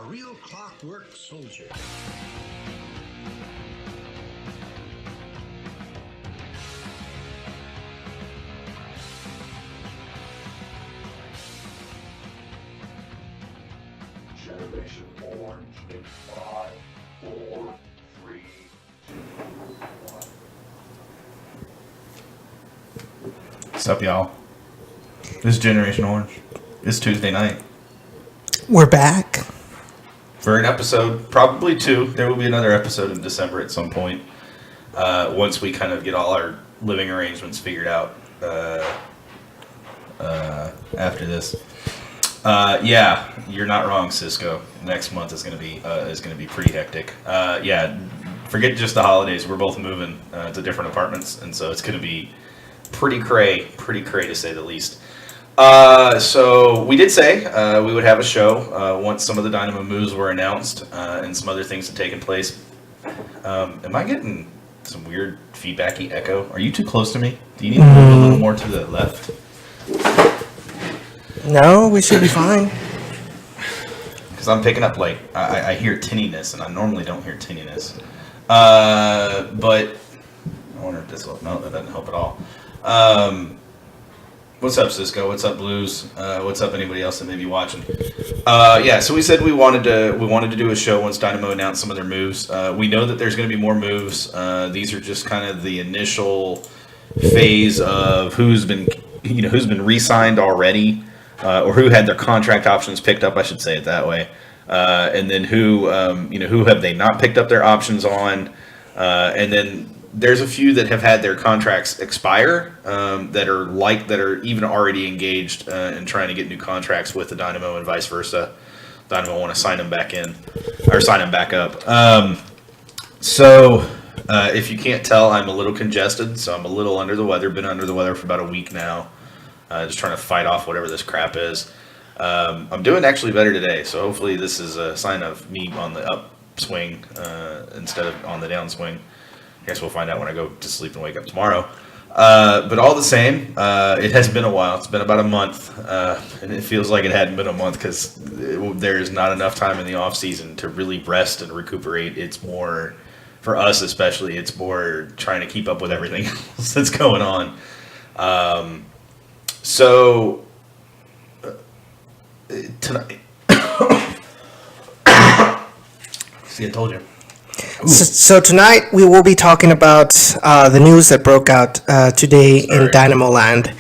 A real clockwork soldier. Generation Orange in 5, 4, 3, 2, 1. What's up, y'all? This is Generation Orange. It's Tuesday night. We're back. For an episode, probably two. There will be another episode in December at some point. Once we kind of get all our living arrangements figured out after this. Yeah, you're not wrong, Cisco. Next month is gonna be pretty hectic. Yeah, forget just the holidays. We're both moving to different apartments, and so it's gonna be pretty cray to say the least. So we did say we would have a show once some of the Dynamo moves were announced and some other things had taken place. Am I getting some weird feedbacky echo? Are you too close to me? Do you need to move a little more to the left? No, we should be fine. Because I'm picking up, like, I hear tinniness, and I normally don't hear tinniness. But I wonder if this will, no, that doesn't help at all. What's up, Cisco? What's up, Blues? What's up, anybody else that may be watching? Yeah, so we said we wanted to do a show once Dynamo announced some of their moves. We know that there's going to be more moves. These are just kind of the initial phase of who's been re-signed already, or who had their contract options picked up. I should say it that way. And then who have they not picked up their options on? And then there's a few that have had their contracts expire that are even already engaged in trying to get new contracts with the Dynamo and vice versa. Dynamo want to sign them back in or sign them back up. So if you can't tell, I'm a little congested, so I'm a little under the weather. Been under the weather for about a week now, just trying to fight off whatever this crap is. I'm doing actually better today, so hopefully this is a sign of me on the upswing instead of on the downswing. I guess we'll find out when I go to sleep and wake up tomorrow. But all the same, it has been a while. It's been about a month, and it feels like it hadn't been a month because there is not enough time in the off season to really rest and recuperate. It's more, for us especially, it's more trying to keep up with everything else that's going on. So tonight, see, I told you. So tonight we will be talking about the news that broke out today in Dynamo Land,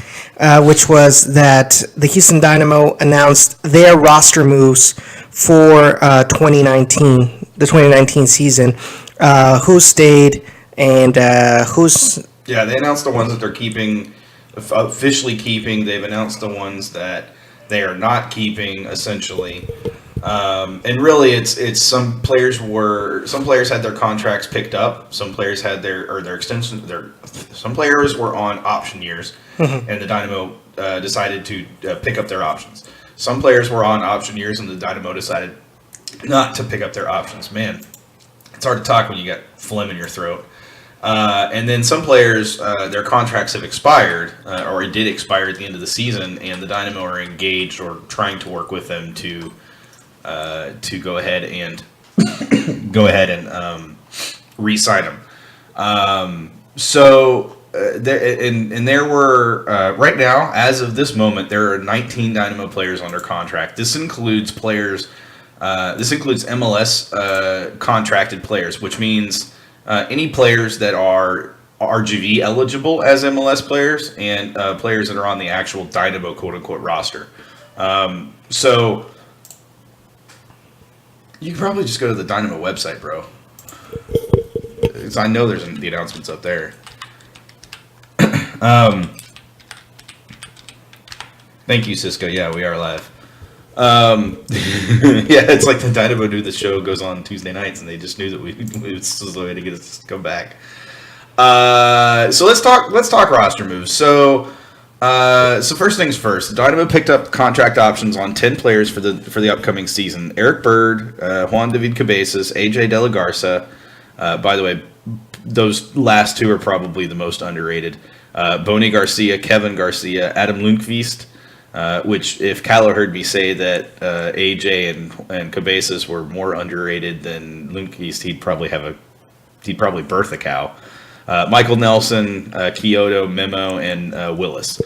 which was that the Houston Dynamo announced their roster moves for 2019, the 2019 season. Who stayed and who's... Yeah, they announced the ones that they're keeping, officially keeping. They've announced the ones that they are not keeping, essentially. And really, it's some players had their contracts picked up. Some players had their extension. Some players were on option years, and the Dynamo decided to pick up their options. Some players were on option years, and the Dynamo decided not to pick up their options. Man, it's hard to talk when you got phlegm in your throat. And then some players, their contracts have expired, or it did expire at the end of the season, and the Dynamo are engaged or trying to work with them to go ahead and re-sign them. There were right now, as of this moment, there are 19 Dynamo players under contract. This includes players. This includes MLS contracted players, which means any players that are RGV eligible as MLS players and players that are on the actual Dynamo quote-unquote roster. So you can probably just go to the Dynamo website, bro. Because I know there's the announcements up there. Thank you, Cisco. Yeah, we are live. Yeah, it's like the Dynamo knew the show goes on Tuesday nights, and they just knew that this was the way to get us to come back. So let's talk roster moves. So first things first, the Dynamo picked up contract options on 10 players for the upcoming season. Eric Bird, Juan David Cabezas, AJ De La Garza. By the way, those last two are probably the most underrated. Boni Garcia, Kevin Garcia, Adam Lundqvist, Which, if Kylo heard me say that AJ and Cabezas were more underrated than Lundqvist, he'd probably birth a cow. Michael Nelson, Kyoto, Memo, and Willis.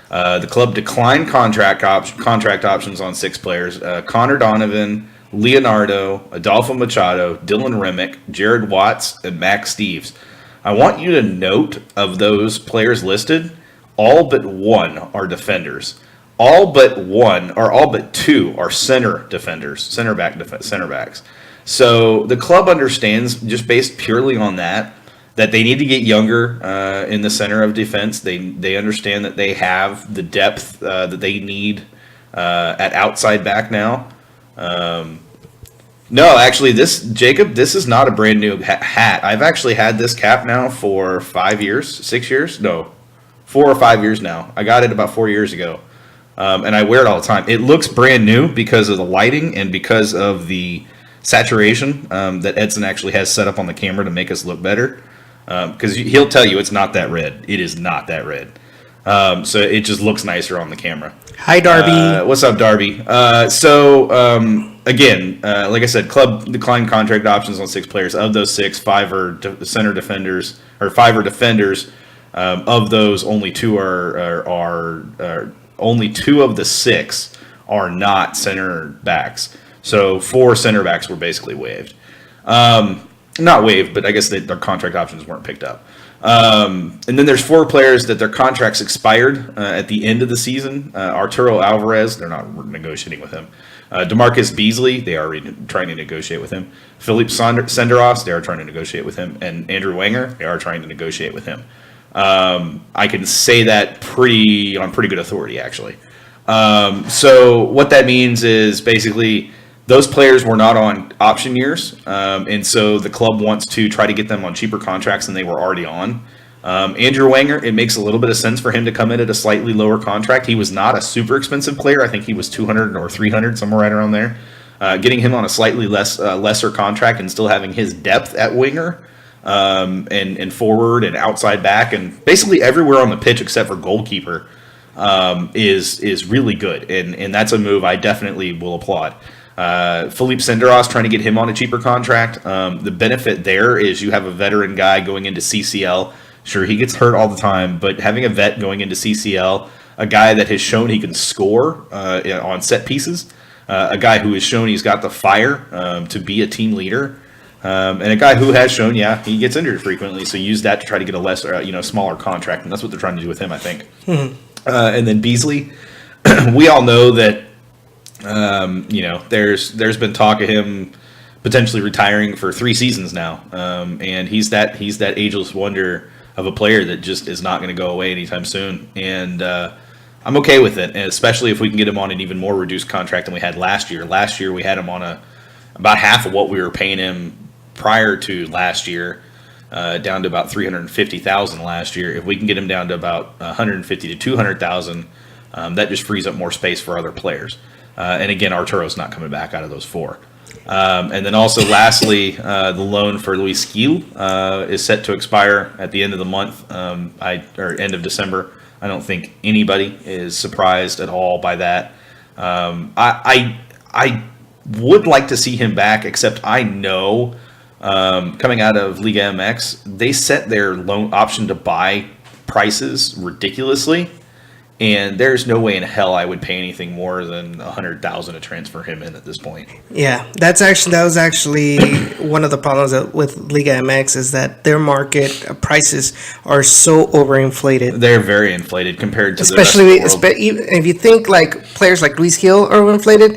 The club declined contract options on 6 players: Connor Donovan, Leonardo, Adolfo Machado, Dylan Remick, Jared Watts, and Max Steves. I want you to note, of those players listed, all but one are defenders. All but two are center defenders, center backs. So the club understands, just based purely on that they need to get younger in the center of defense. They understand that they have the depth that they need at outside back now. No, actually, this is not a brand new hat. I've actually had this cap now for 5 years, 6 years? No, 4 or 5 years now. I got it about 4 years ago. And I wear it all the time. It looks brand new because of the lighting and because of the saturation that Edson actually has set up on the camera to make us look better. Because he'll tell you it's not that red. It is not that red. So it just looks nicer on the camera. Hi, Darby. What's up, Darby? Again, like I said, club declined contract options on 6 players. Of those 6, 5 are center defenders, or 5 are defenders. Of those, only 2 only 2 of the 6 are not center backs. So 4 center backs were basically waived. Not waived, but I guess their contract options weren't picked up. And then there's 4 players that their contracts expired at the end of the season. Arturo Alvarez, they're not negotiating with him. DeMarcus Beasley, they are trying to negotiate with him. Philippe Senderos, they are trying to negotiate with him. And Andrew Wenger, they are trying to negotiate with him. I can say that on pretty good authority, actually. So what that means is basically those players were not on option years, and so the club wants to try to get them on cheaper contracts than they were already on. Andrew Wenger, it makes a little bit of sense for him to come in at a slightly lower contract. He was not a super expensive player. I think he was 200 or 300, somewhere right around there. Getting him on a slightly lesser contract and still having his depth at winger and forward and outside back and basically everywhere on the pitch except for goalkeeper is really good, and that's a move I definitely will applaud. Philippe Senderos, trying to get him on a cheaper contract. The benefit there is you have a veteran guy going into CCL. Sure, he gets hurt all the time, but having a vet going into CCL, a guy that has shown he can score on set pieces, a guy who has shown he's got the fire to be a team leader, and a guy who has shown, he gets injured frequently, so use that to try to get a lesser, smaller contract, and that's what they're trying to do with him, I think. And then Beasley, we all know that, there's been talk of him potentially retiring for 3 seasons now, and he's that ageless wonder of a player that just is not going to go away anytime soon, and I'm okay with it, and especially if we can get him on an even more reduced contract than we had last year. Last year we had him on about half of what we were paying him prior to last year, down to about $350,000 last year. If we can get him down to about $150,000 to $200,000, that just frees up more space for other players. And again, Arturo's not coming back out of those 4. And then also, lastly, the loan for Luis Gil is set to expire at the end of the month, or end of December. I don't think anybody is surprised at all by that. I would like to see him back, except I know coming out of Liga MX, they set their loan option to buy prices ridiculously. And there's no way in hell I would pay anything more than $100,000 to transfer him in at this point. Yeah, that was actually one of the problems with Liga MX is that their market prices are so overinflated. They're very inflated compared to especially the rest of the world. If you think like players like Luis Gil are inflated,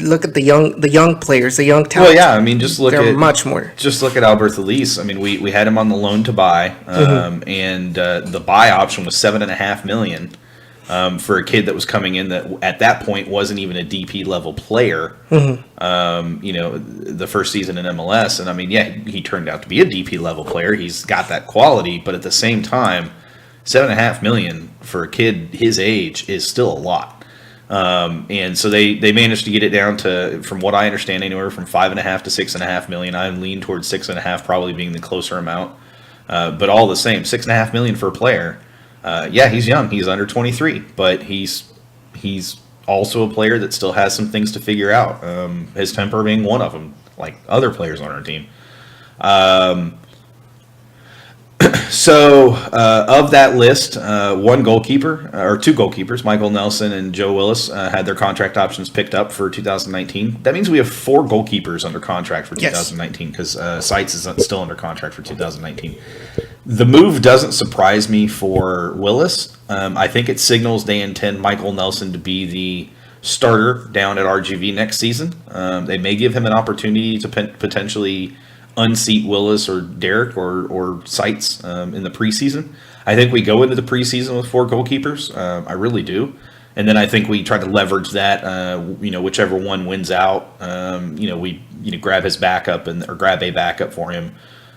look at the young players, the young talent. Well, yeah, I mean, just look at Albert Elise. I mean, we had him on the loan to buy, and the buy option was $7.5 million. For a kid that was coming in that at that point wasn't even a DP level player, the first season in MLS. And I mean, he turned out to be a DP level player. He's got that quality, but at the same time, $7.5 million for a kid his age is still a lot. And so they managed to get it down to, from what I understand, anywhere from $5.5 to $6.5 million. I lean towards 6.5 probably being the closer amount. But all the same, $6.5 million for a player. He's young. He's under 23, but he's he's also a player that still has some things to figure out. His temper being one of them, like other players on our team. So of that list, one goalkeeper or two goalkeepers, Michael Nelson and Joe Willis, had their contract options picked up for 2019. That means we have 4 goalkeepers under contract for 2019 because Seitz is still under contract for 2019. The move doesn't surprise me for Willis. I think it signals they intend Michael Nelson to be the starter down at RGV next season. They may give him an opportunity to potentially unseat Willis or Derek or Seitz in the preseason. I think we go into the preseason with 4 goalkeepers. I really do. And then I think we try to leverage that, whichever one wins out, we grab his backup or grab a backup for him.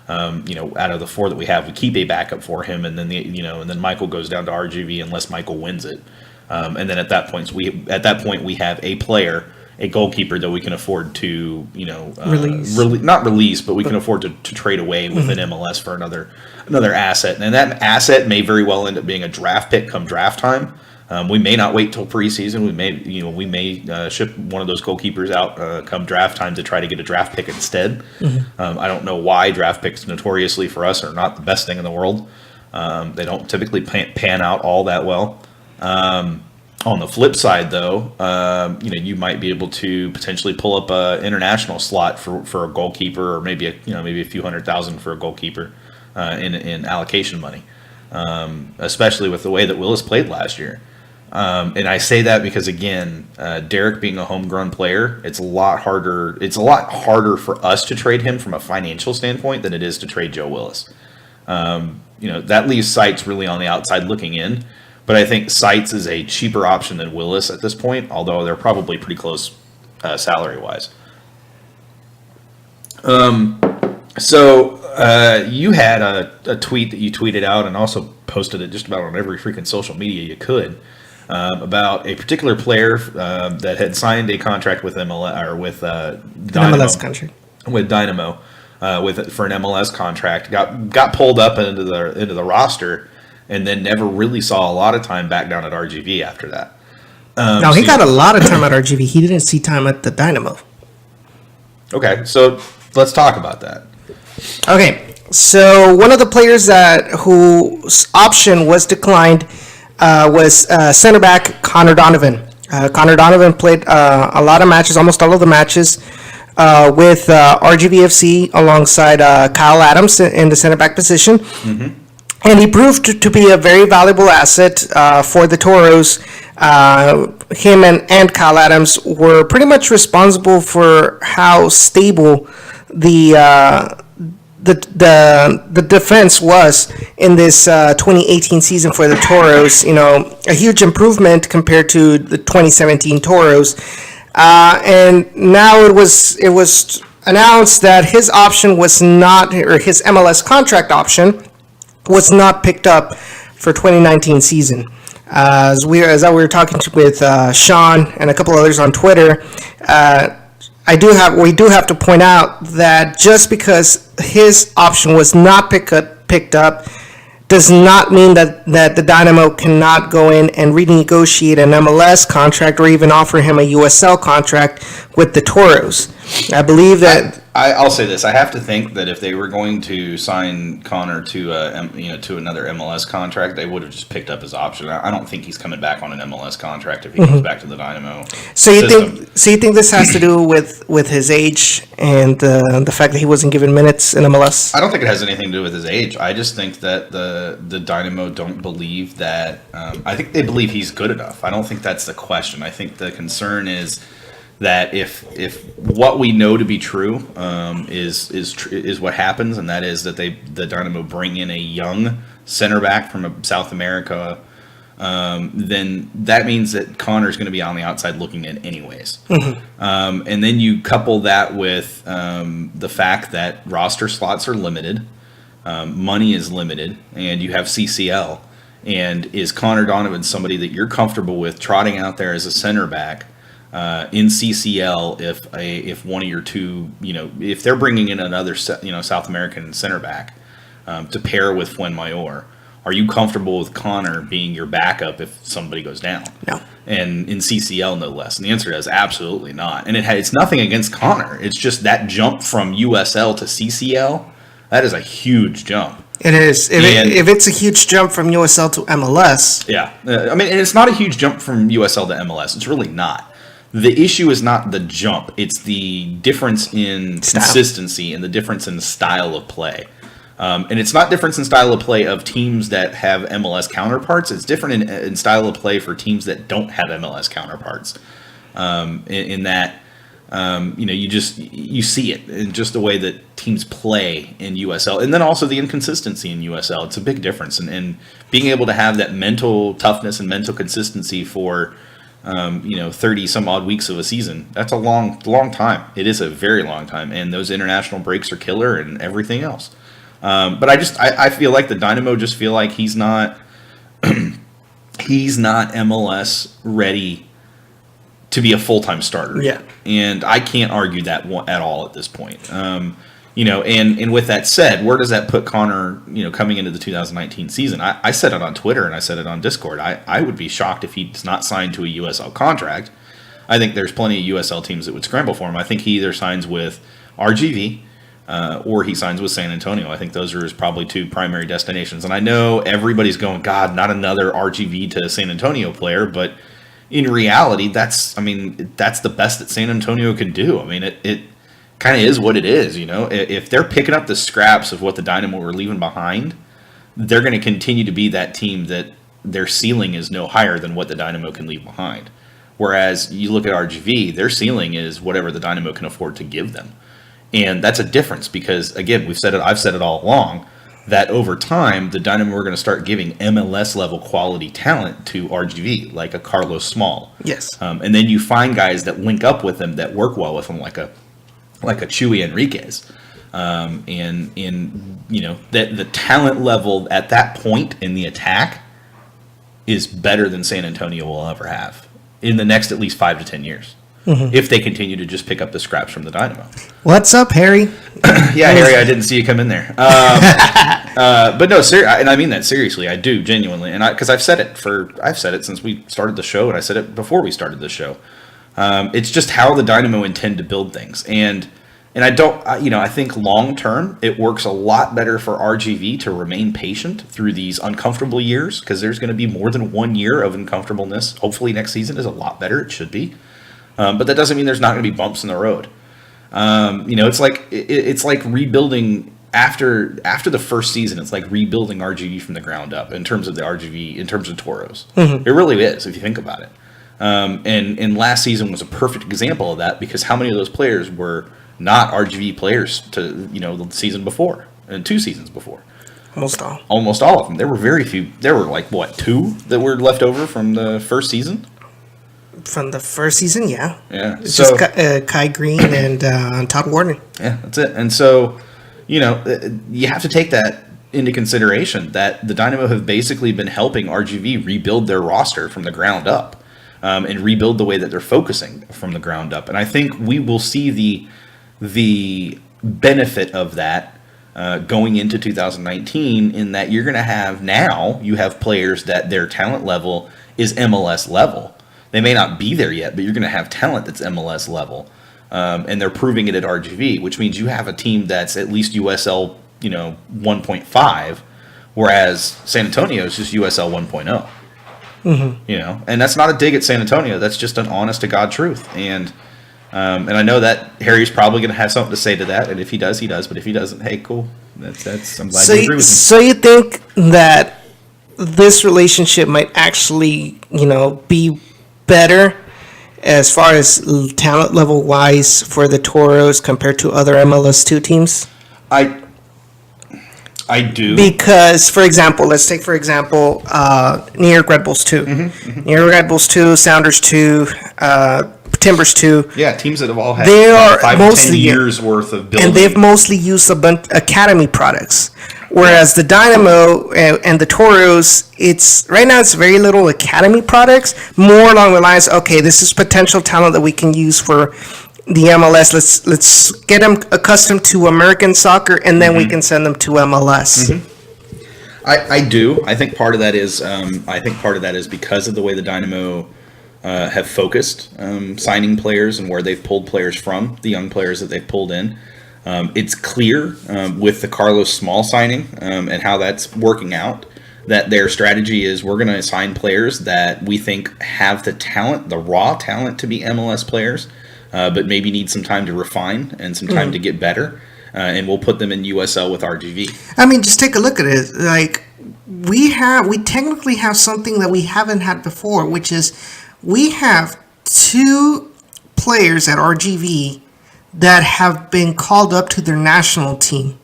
Out of the 4 that we have, we keep a backup for him, and then and then Michael goes down to RGV unless Michael wins it. And then at that point we have a player, a goalkeeper that we can afford to, release. Not release, but we can afford to trade away with an MLS for another asset. And that asset may very well end up being a draft pick come draft time. We may not wait till preseason. We may ship one of those goalkeepers out come draft time to try to get a draft pick instead. I don't know why draft picks notoriously for us are not the best thing in the world. They don't typically pan out all that well. On the flip side, though, you might be able to potentially pull up an international slot for a goalkeeper, or maybe a few $100,000 for a goalkeeper in allocation money, especially with the way that Willis played last year. And I say that because, again, Derek being a homegrown player, it's a lot harder. It's a lot harder for us to trade him from a financial standpoint than it is to trade Joe Willis. That leaves Seitz really on the outside looking in. But I think Seitz is a cheaper option than Willis at this point, although they're probably pretty close salary-wise. So you had a tweet that you tweeted out and also posted it just about on every freaking social media you could about a particular player that had signed a contract with MLS or with Dynamo, MLS country. With Dynamo for an MLS contract, got pulled up into the roster, and then never really saw a lot of time back down at RGV after that. No, he got a lot of time at RGV. He didn't see time at the Dynamo. Okay, so let's talk about that. Okay, so one of the players whose option was declined was center back Connor Donovan. Connor Donovan played a lot of matches, almost all of the matches, with RGVFC alongside Kyle Adams in the center back position. Mm-hmm. And he proved to be a very valuable asset for the Toros. Him and Kyle Adams were pretty much responsible for how stable the defense was in this 2018 season for the Toros. A huge improvement compared to the 2017 Toros. And now it was announced that his option was not, or his MLS contract option was not picked up for 2019 season. As we were talking with Sean and a couple others on Twitter, we do have to point out that just because his option was not picked up does not mean that the Dynamo cannot go in and renegotiate an MLS contract or even offer him a USL contract with the Toros. I believe that I'll say this: I have to think that if they were going to sign Connor to another MLS contract, they would have just picked up his option. I don't think he's coming back on an MLS contract if he comes back to the Dynamo. So you think this has to do with his age and the fact that he wasn't given minutes in MLS? I don't think it has anything to do with his age. I just think that the Dynamo don't believe that. I think they believe he's good enough. I don't think that's the question. I think the concern is that if what we know to be true is what happens, and that is that the Dynamo bring in a young center back from South America, then that means that Connor's going to be on the outside looking in anyways. Mm-hmm. And then you couple that with the fact that roster slots are limited, money is limited, and you have CCL. And is Connor Donovan somebody that you're comfortable with trotting out there as a center back in CCL if one of your two, if they're bringing in another South American center back to pair with Fuenmayor, are you comfortable with Connor being your backup if somebody goes down? No. And in CCL, no less. And the answer is absolutely not. And it's nothing against Connor. It's just that jump from USL to CCL, that is a huge jump. It is. If it's a huge jump from USL to MLS. Yeah. I mean, and it's not a huge jump from USL to MLS. It's really not. The issue is not the jump. It's the difference in consistency and the difference in style of play. And it's not difference in style of play of teams that have MLS counterparts. It's different in style of play for teams that don't have MLS counterparts. In that, you see it in just the way that teams play in USL, and then also the inconsistency in USL. It's a big difference, and being able to have that mental toughness and mental consistency for 30 some odd weeks of a season. That's a long time. It is a very long time, and those international breaks are killer and everything else. But I feel like the Dynamo just feel like he's not MLS ready to be a full-time starter. Yeah. And I can't argue that at all at this point. And with that said, where does that put Connor, coming into the 2019 season? I said it on Twitter and I said it on Discord. I would be shocked if he's not signed to a USL contract. I think there's plenty of USL teams that would scramble for him. I think he either signs with RGV or he signs with San Antonio. I think those are his probably two primary destinations. And I know everybody's going, God, not another RGV to San Antonio player, but in reality, that's the best that San Antonio can do. I mean, it kind of is what it is, If they're picking up the scraps of what the Dynamo were leaving behind, they're going to continue to be that team that their ceiling is no higher than what the Dynamo can leave behind. Whereas you look at RGV, their ceiling is whatever the Dynamo can afford to give them. And that's a difference because, again, I've said it all along, that over time, the Dynamo are going to start giving MLS-level quality talent to RGV, like a Carlos Small. Yes. And then you find guys that link up with them, that work well with them, like a Chuy Enriquez. That the talent level at that point in the attack is better than San Antonio will ever have in the next at least 5 to 10 years. Mm-hmm. If they continue to just pick up the scraps from the Dynamo. What's up, Harry? Yeah, Harry, I didn't see you come in there. But no, and I mean that seriously. I do genuinely, and because I've said it since we started the show, and I said it before we started the show. It's just how the Dynamo intend to build things, and I think long term it works a lot better for RGV to remain patient through these uncomfortable years, because there's going to be more than 1 year of uncomfortableness. Hopefully, next season is a lot better. It should be. But that doesn't mean there's not going to be bumps in the road. It's like rebuilding after the first season. It's like rebuilding RGV from the ground up in terms of the RGV, in terms of Toros. Mm-hmm. It really is, if you think about it. And last season was a perfect example of that, because how many of those players were not RGV players to the season before and 2 seasons before? Almost all of them. There were very few. There were 2 that were left over from the first season. From the first season, yeah. Yeah. It's just Kai Green and Todd Warner. Yeah, that's it. And so, you have to take that into consideration, that the Dynamo have basically been helping RGV rebuild their roster from the ground up, and rebuild the way that they're focusing from the ground up. And I think we will see the benefit of that going into 2019, in that you have players that their talent level is MLS level. They may not be there yet, but you're going to have talent that's MLS level, and they're proving it at RGV, which means you have a team that's at least USL, 1.5, whereas San Antonio is just USL 1.0. Mm-hmm. And that's not a dig at San Antonio. That's just an honest to God truth. And I know that Harry's probably going to have something to say to that, and if he does, he does. But if he doesn't, hey, cool. That's I'm glad you agree with me. So you think that this relationship might actually, be better as far as talent level wise for the Toros compared to other MLS2 teams? I do. Because, for example, let's take New York Red Bulls 2. Mm-hmm. New York Red Bulls 2, Sounders 2, Timbers 2. Yeah, teams that have all had they are 5 to 10 years worth of building. And they've mostly used a bunch academy products. Whereas the Dynamo and the Toros, it's very little academy products, more along the lines, okay, this is potential talent that we can use for the MLS. Let's get them accustomed to American soccer, and then we can send them to MLS. Mm-hmm. I do. I think part of that is because of the way the Dynamo have focused signing players and where they've pulled players from, the young players that they've pulled in. It's clear with the Carlos Small signing and how that's working out that their strategy is we're going to sign players that we think have the talent, the raw talent to be MLS players, but maybe need some time to refine and some time to get better. And we'll put them in USL with RGV. I mean, just take a look at it. Like, we technically have something that we haven't had before, which is we have 2 players at RGV that have been called up to their national team.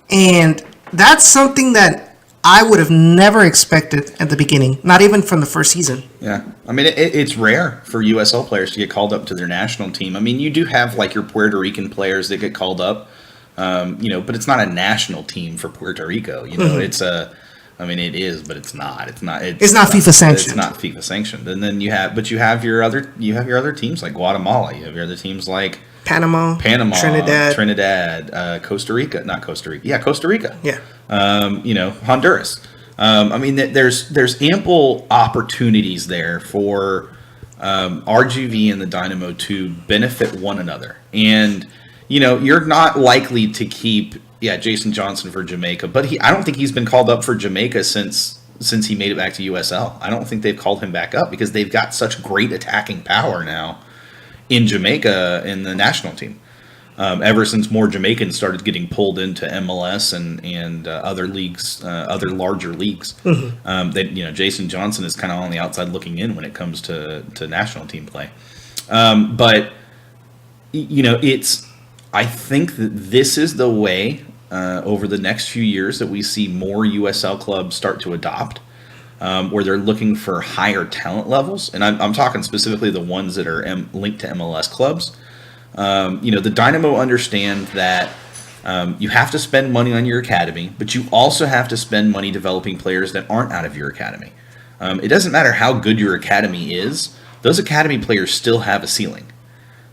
And that's something that I would have never expected at the beginning, not even from the first season. Yeah. I mean, it's rare for USL players to get called up to their national team. I mean, you do have like your Puerto Rican players that get called up, but it's not a national team for Puerto Rico. It is, but it's not. It's not FIFA sanctioned. It's not FIFA sanctioned. And then you have your other teams like Guatemala. You have your other teams like Panama, Trinidad, Costa Rica. Yeah, Costa Rica. Yeah. Honduras. I mean, there's ample opportunities there for RGV and the Dynamo to benefit one another. And, you're not likely to keep, Jason Johnson for Jamaica, but I don't think he's been called up for Jamaica since he made it back to USL. I don't think they've called him back up because they've got such great attacking power now in Jamaica in the national team. Ever since more Jamaicans started getting pulled into MLS and other leagues, other larger leagues, Jason Johnson is kind of on the outside looking in when it comes to national team play. I think that this is the way over the next few years that we see more USL clubs start to adopt, where they're looking for higher talent levels, and I'm talking specifically the ones that are linked to MLS clubs. The Dynamo understand that you have to spend money on your academy, but you also have to spend money developing players that aren't out of your academy. It doesn't matter how good your academy is; those academy players still have a ceiling.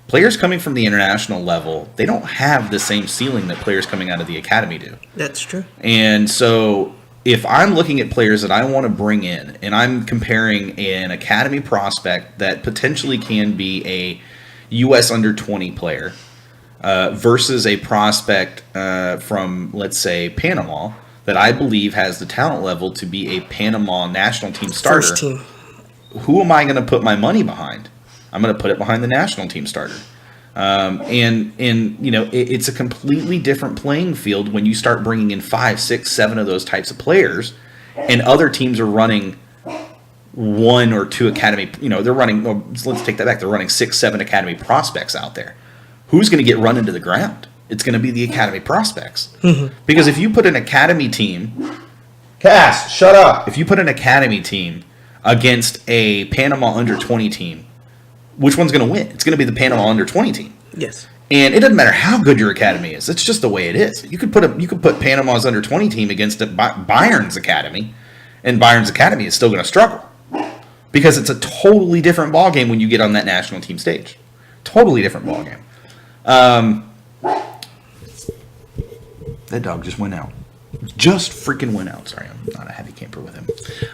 Players coming from the international level, they don't have the same ceiling that players coming out of the academy do. That's true. And so if I'm looking at players that I want to bring in, and I'm comparing an academy prospect that potentially can be a U.S. under-20 player versus a prospect from, let's say, Panama that I believe has the talent level to be a Panama national team starter, First team. Who am I going to put my money behind? I'm going to put it behind the national team starter. It's a completely different playing field when you start bringing in 5, 6, 7 of those types of players, and other teams are running 1 or 2 academy. They're running. Let's take that back. They're running 6, 7 academy prospects out there. Who's going to get run into the ground? It's going to be the academy prospects. Because if you put an academy team, Cass, shut up. if you put an academy team against a Panama under-20 team, which one's going to win? It's going to be the Panama under-20 team. Yes. And it doesn't matter how good your academy is. It's just the way it is. You could put Panama's under-20 team against Bayern's academy, and Bayern's academy is still going to struggle because it's a totally different ballgame when you get on that national team stage. Totally different ballgame. That dog just went out. Just freaking went out. Sorry, I'm not a happy camper with him.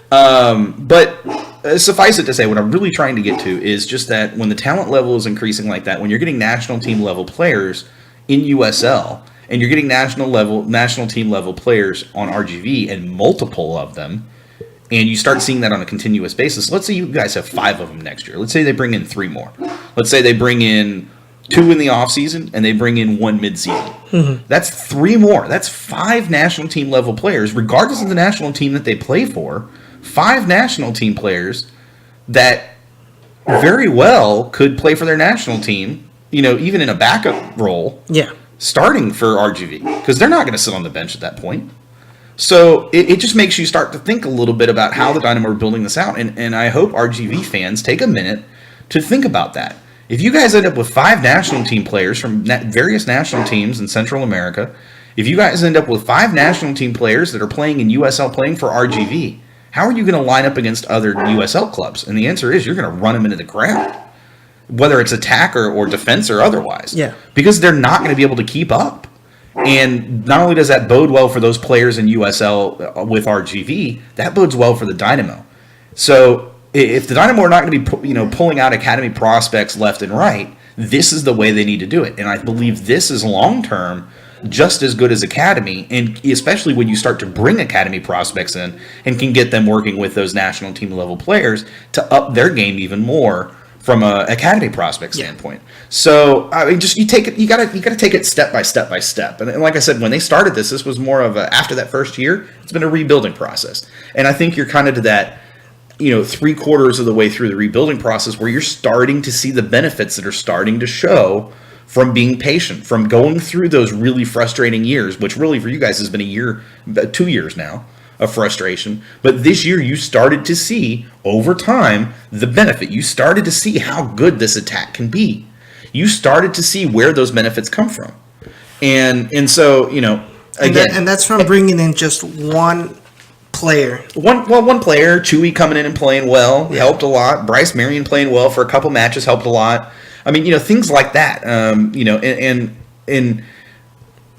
But suffice it to say, what I'm really trying to get to is just that when the talent level is increasing like that, when you're getting national team level players in USL, and you're getting national team level players on RGV and multiple of them, and you start seeing that on a continuous basis. Let's say you guys have 5 of them next year. Let's say they bring in 3 more. Let's say they bring in 2 in the offseason and they bring in 1 midseason. That's 3 more. That's 5 national team level players, regardless of the national team that they play for. 5 national team players that very well could play for their national team, even in a backup role. Yeah. Starting for RGV, because they're not going to sit on the bench at that point. So it just makes you start to think a little bit about how the Dynamo are building this out. And I hope RGV fans take a minute to think about that. If you guys end up with 5 national team players from various national teams in Central America, if you guys end up with 5 national team players that are playing in USL playing for RGV, how are you going to line up against other USL clubs? And the answer is you're going to run them into the ground, whether it's attack or defense or otherwise. Yeah. Because they're not going to be able to keep up. And not only does that bode well for those players in USL with RGV, that bodes well for the Dynamo. So if the Dynamo are not going to be pulling out academy prospects left and right, this is the way they need to do it. And I believe this is long term just as good as academy, and especially when you start to bring academy prospects in and can get them working with those national team level players to up their game even more from a academy prospect standpoint. So I mean, just you got to take it step by step by step. And like I said, when they started this was more of after that first year, it's been a rebuilding process. And I think you're kind of to that, 3/4 of the way through the rebuilding process where you're starting to see the benefits that are starting to show from being patient, from going through those really frustrating years, which really for you guys has been 2 years now of frustration. But this year you started to see over time the benefit. You started to see how good this attack can be. You started to see where those benefits come from. And so, again, and that's from bringing in just one player. One player, Chewy coming in and playing well, helped a lot. Bryce Marion playing well for a couple matches helped a lot. I mean, things like that. And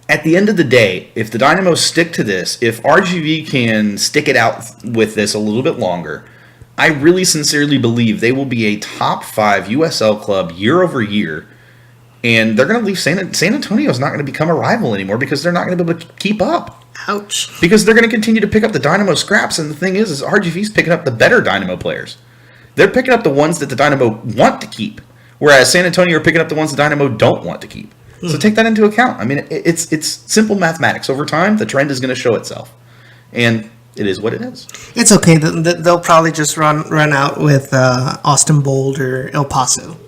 at the end of the day, if the Dynamos stick to this, if RGV can stick it out with this a little bit longer, I really sincerely believe they will be a top 5 USL club year over year. And they're going to leave San Antonio is not going to become a rival anymore because they're not going to be able to keep up. Ouch. Because they're going to continue to pick up the Dynamo scraps. And the thing is RGV's picking up the better Dynamo players. They're picking up the ones that the Dynamo want to keep. Whereas San Antonio are picking up the ones the Dynamo don't want to keep. So take that into account. I mean, it's simple mathematics. Over time, the trend is going to show itself. And it is what it is. It's okay. They'll probably just run out with Austin Bold or El Paso.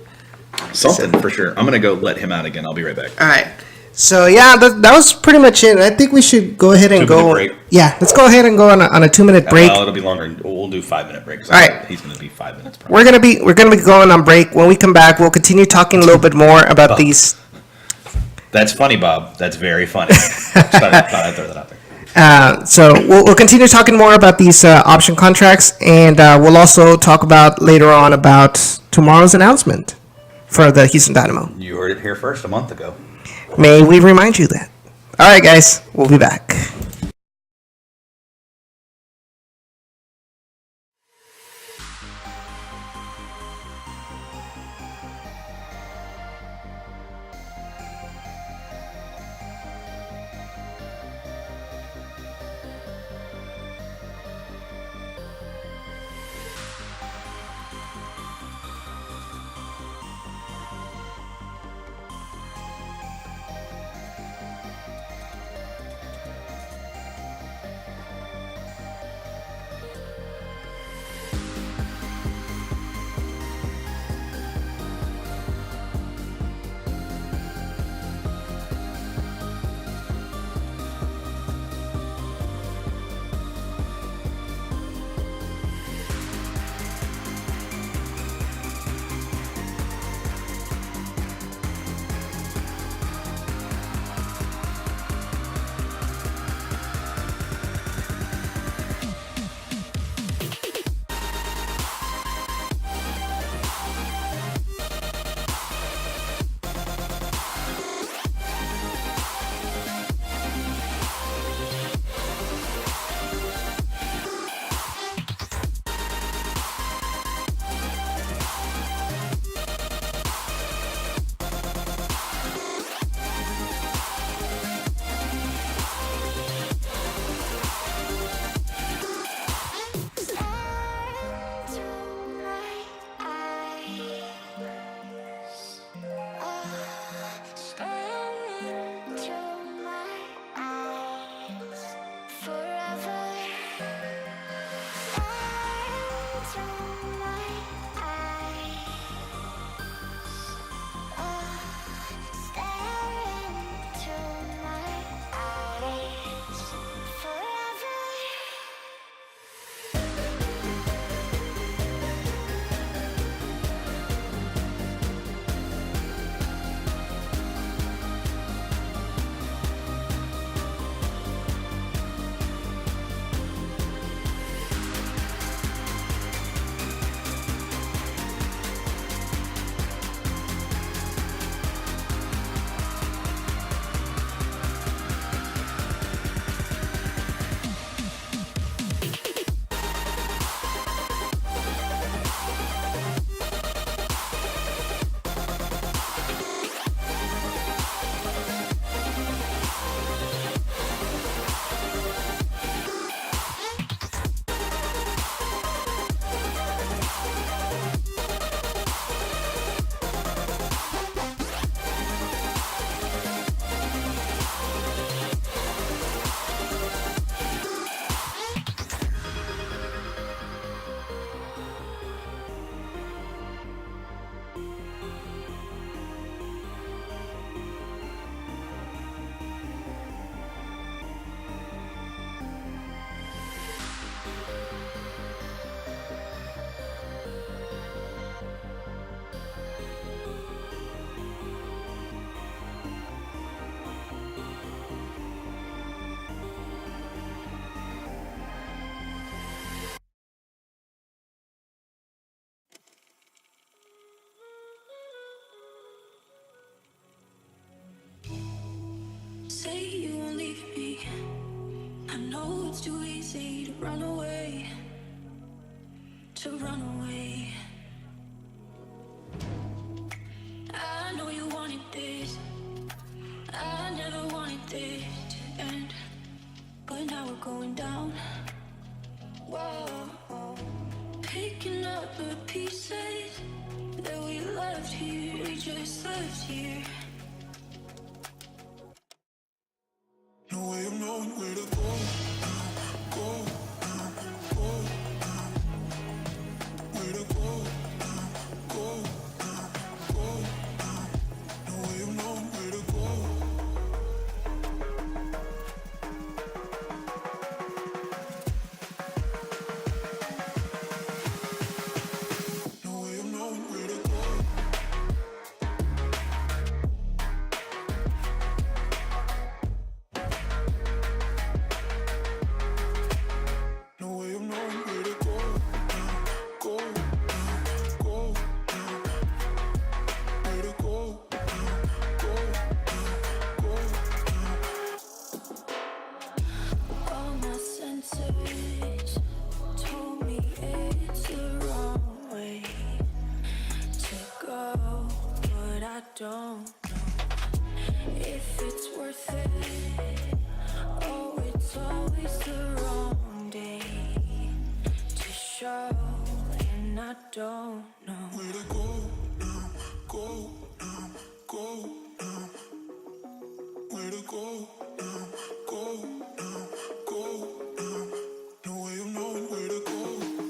Something for sure. I'm going to go let him out again. I'll be right back. All right. So, yeah, that was pretty much it. I think we should go ahead and 2-minute break. Yeah, let's go ahead and go on a 2-minute break. Well, it'll be longer. We'll do 5-minute breaks. All right. He's going to be 5 minutes. Probably. We're gonna be going on break. When we come back, we'll continue talking a little bit more about these. That's funny, Bob. That's very funny. Thought I'd throw that out there. So we'll continue talking more about these option contracts, and we'll also talk about later on about tomorrow's announcement for the Houston Dynamo. You heard it here first a month ago. May we remind you that. All right, guys, we'll be back. away. I know it's too easy to run away. To run away. I know you wanted this. I never wanted this to end. But now we're going down. Whoa. Picking up the pieces that we left here. We just left here. No way of knowing where to go now, go now, go now. Where to go now, go now, go now. No way of knowing where to go. No way of knowing where to go. No way of knowing where to go now, go now, go now. Where to go now, go now, go now. All my senses told me it's the wrong way to go, but I don't know if it's worth it. Oh, it's always the wrong day to show, and I don't know. Where to go now, go now, go now. Where to go now, go now, go now. No way of knowing where to go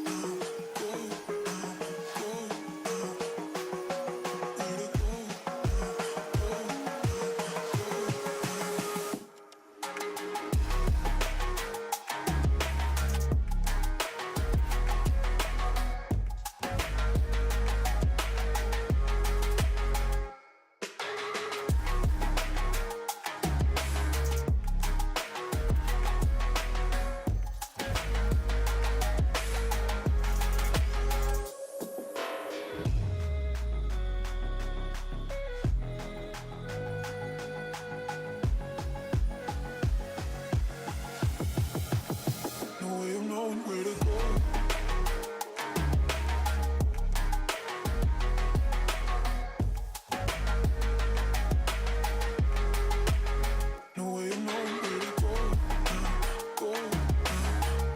now, go now, go now. Where to go now, go No way of knowing where to go. No way of knowing where to go now, go now,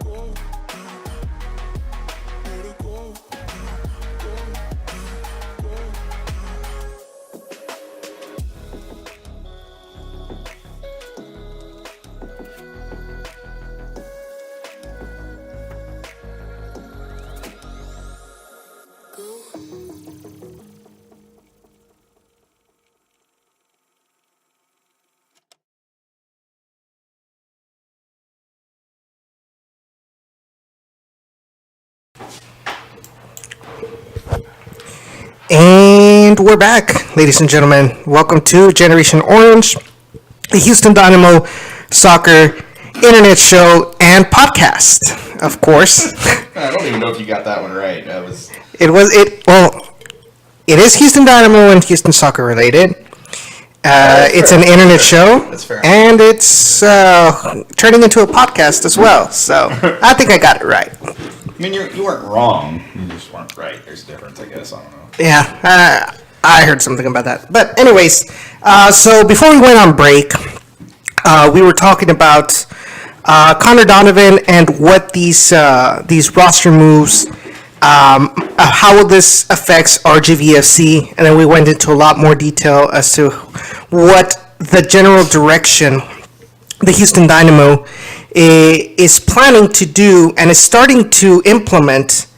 go now. Where to go now, go now, go now. And we're back, ladies and gentlemen. Welcome to Generation Orange, the Houston Dynamo soccer internet show and podcast, of course. I don't even know if you got that one right. That was It is Houston Dynamo and Houston soccer related. It's an internet show, That's fair. and it's turning into a podcast as well. So I think I got it right. I mean, you weren't wrong. You just weren't right. There's a difference, I guess. I don't know. Yeah, I heard something about that. But anyways, so before we went on break, we were talking about Connor Donovan and what these roster moves, how this affects RGVFC, and then we went into a lot more detail as to what the general direction the Houston Dynamo is planning to do and is starting to implement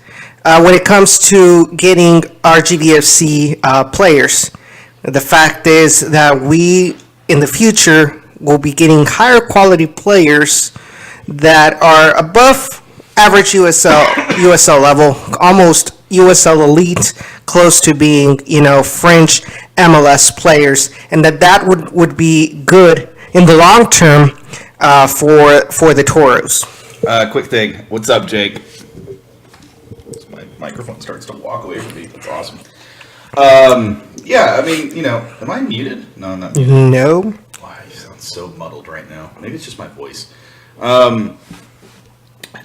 when it comes to getting RGVFC players. The fact is that we, in the future, will be getting higher quality players that are above average USL level, almost USL elite, close to being, fringe MLS players, and that would be good in the long term for the Toros. Quick thing. What's up, Jake? My microphone starts to walk away from me. That's awesome. Yeah, I mean, am I muted? No, I'm not muted. No. Why? You sound so muddled right now. Maybe it's just my voice.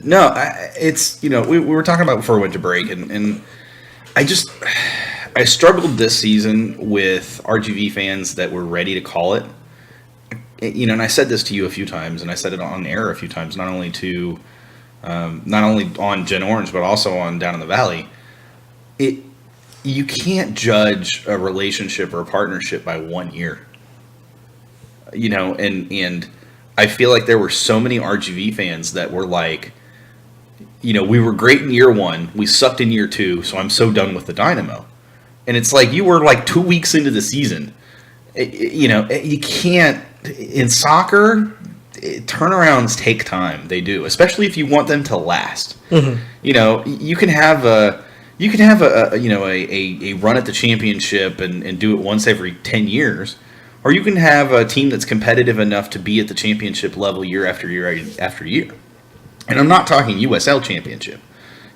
No, it's, we were talking about before we went to break, and I struggled this season with RGV fans that were ready to call it. And I said this to you a few times, and I said it on air a few times, not only on Gen Orange, but also on Down in the Valley. You can't judge a relationship or a partnership by 1 year. And I feel like there were so many RGV fans that were like, we were great in year 1, we sucked in year 2, so I'm so done with the Dynamo. And it's like, you were like 2 weeks into the season. You can't, in soccer, turnarounds take time. They do, especially if you want them to last. Mm-hmm. You can have a run at the championship and do it once every 10 years, or you can have a team that's competitive enough to be at the championship level year after year after year. And I'm not talking USL championship.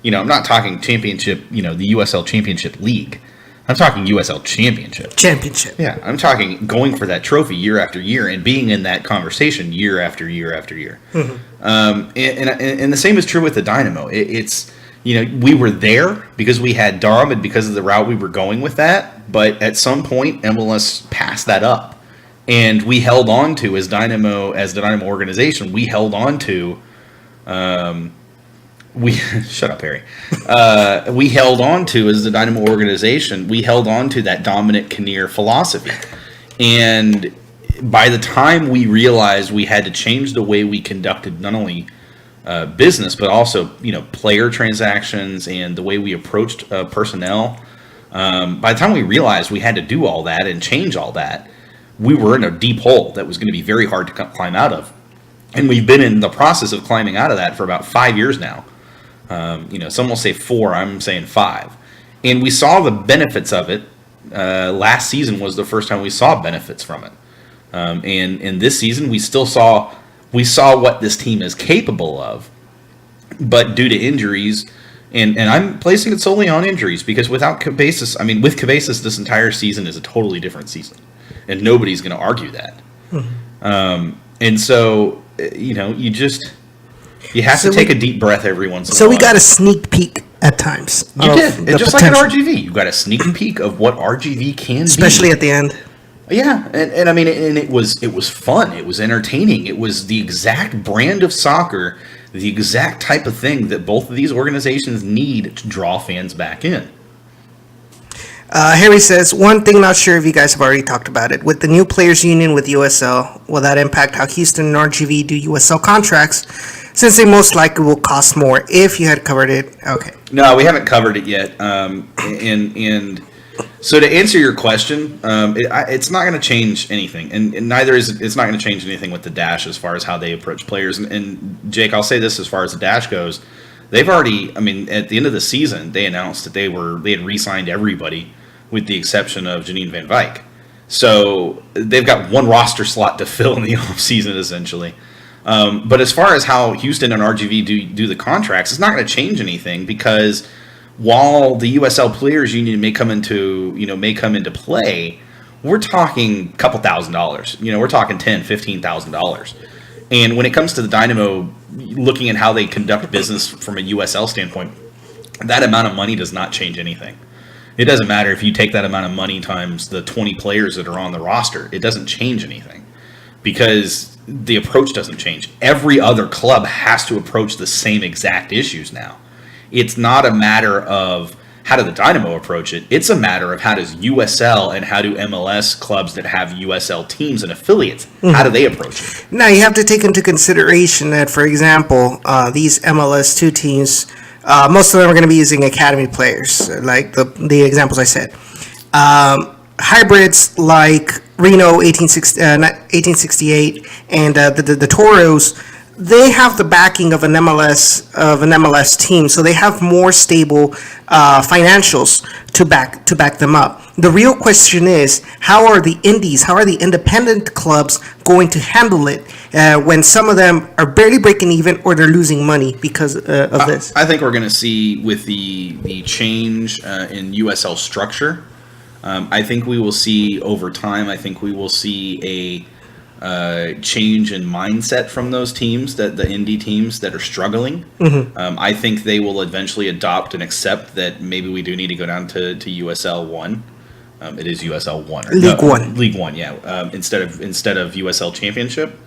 I'm not talking championship, the USL championship league. I'm talking USL championship. Championship. Yeah, I'm talking going for that trophy year after year and being in that conversation year after year after year. Mm-hmm. And the same is true with the Dynamo. It's we were there because we had Dom and because of the route we were going with that. But at some point, MLS passed that up, and we held on to as the Dynamo organization. We held on to. Shut up, Harry. We held on to, as the Dynamo organization, we held on to that Dominic Kinnear philosophy. And by the time we realized we had to change the way we conducted not only business, but also, player transactions and the way we approached personnel, by the time we realized we had to do all that and change all that, we were in a deep hole that was going to be very hard to climb out of. And we've been in the process of climbing out of that for about 5 years now. Some will say 4, I'm saying 5. And we saw the benefits of it. Last season was the first time we saw benefits from it. And this season we saw what this team is capable of. But due to injuries, and I'm placing it solely on injuries, because without Cabezas, with Cabezas, this entire season is a totally different season. And nobody's going to argue that. Mm-hmm. And so, you have to take a deep breath every once in a while. So we got a sneak peek at times. You did. It's just potential. Like an RGV. You got a sneak peek of what RGV can especially be. At the end. Yeah, and it was fun. It was entertaining. It was the exact brand of soccer, the exact type of thing that both of these organizations need to draw fans back in. Harry says, one thing, not sure if you guys have already talked about it. With the new players union with USL, will that impact how Houston and RGV do USL contracts, since they most likely will cost more? If you had covered it, okay. No, we haven't covered it yet. And so to answer your question, it's not going to change anything. And neither is it's not going to change anything with the Dash as far as how they approach players. And Jake, I'll say this as far as the Dash goes. They've already, at the end of the season, they announced that they had re-signed everybody with the exception of Janine Van Wyk. So they've got one roster slot to fill in the offseason, essentially. But as far as how Houston and RGV do the contracts, it's not going to change anything, because while the USL Players Union may come into play, we're talking a couple $1,000s. We're talking $10,000, $15,000. And when it comes to the Dynamo, looking at how they conduct business from a USL standpoint, that amount of money does not change anything. It doesn't matter if you take that amount of money times the 20 players that are on the roster. It doesn't change anything, because the approach doesn't change. Every other club has to approach the same exact issues now. It's not a matter of how do the Dynamo approach it. It's a matter of how does USL and how do MLS clubs that have USL teams and affiliates, how do they approach it? Now, you have to take into consideration that, for example, these MLS2 teams, most of them are going to be using academy players, like the examples I said. Hybrids like Reno 1868 and the Toros, they have the backing of an MLS team, so they have more stable financials to back them up. The real question is, how are the independent clubs going to handle it when some of them are barely breaking even or they're losing money because of this? I think we're going to see with the change in USL structure. I think we will see over time. I think we will see change in mindset from those teams, that the indie teams that are struggling. I think they will eventually adopt and accept that maybe we do need to go down to USL 1. It is USL 1. League One. League 1, yeah. Instead of USL Championship.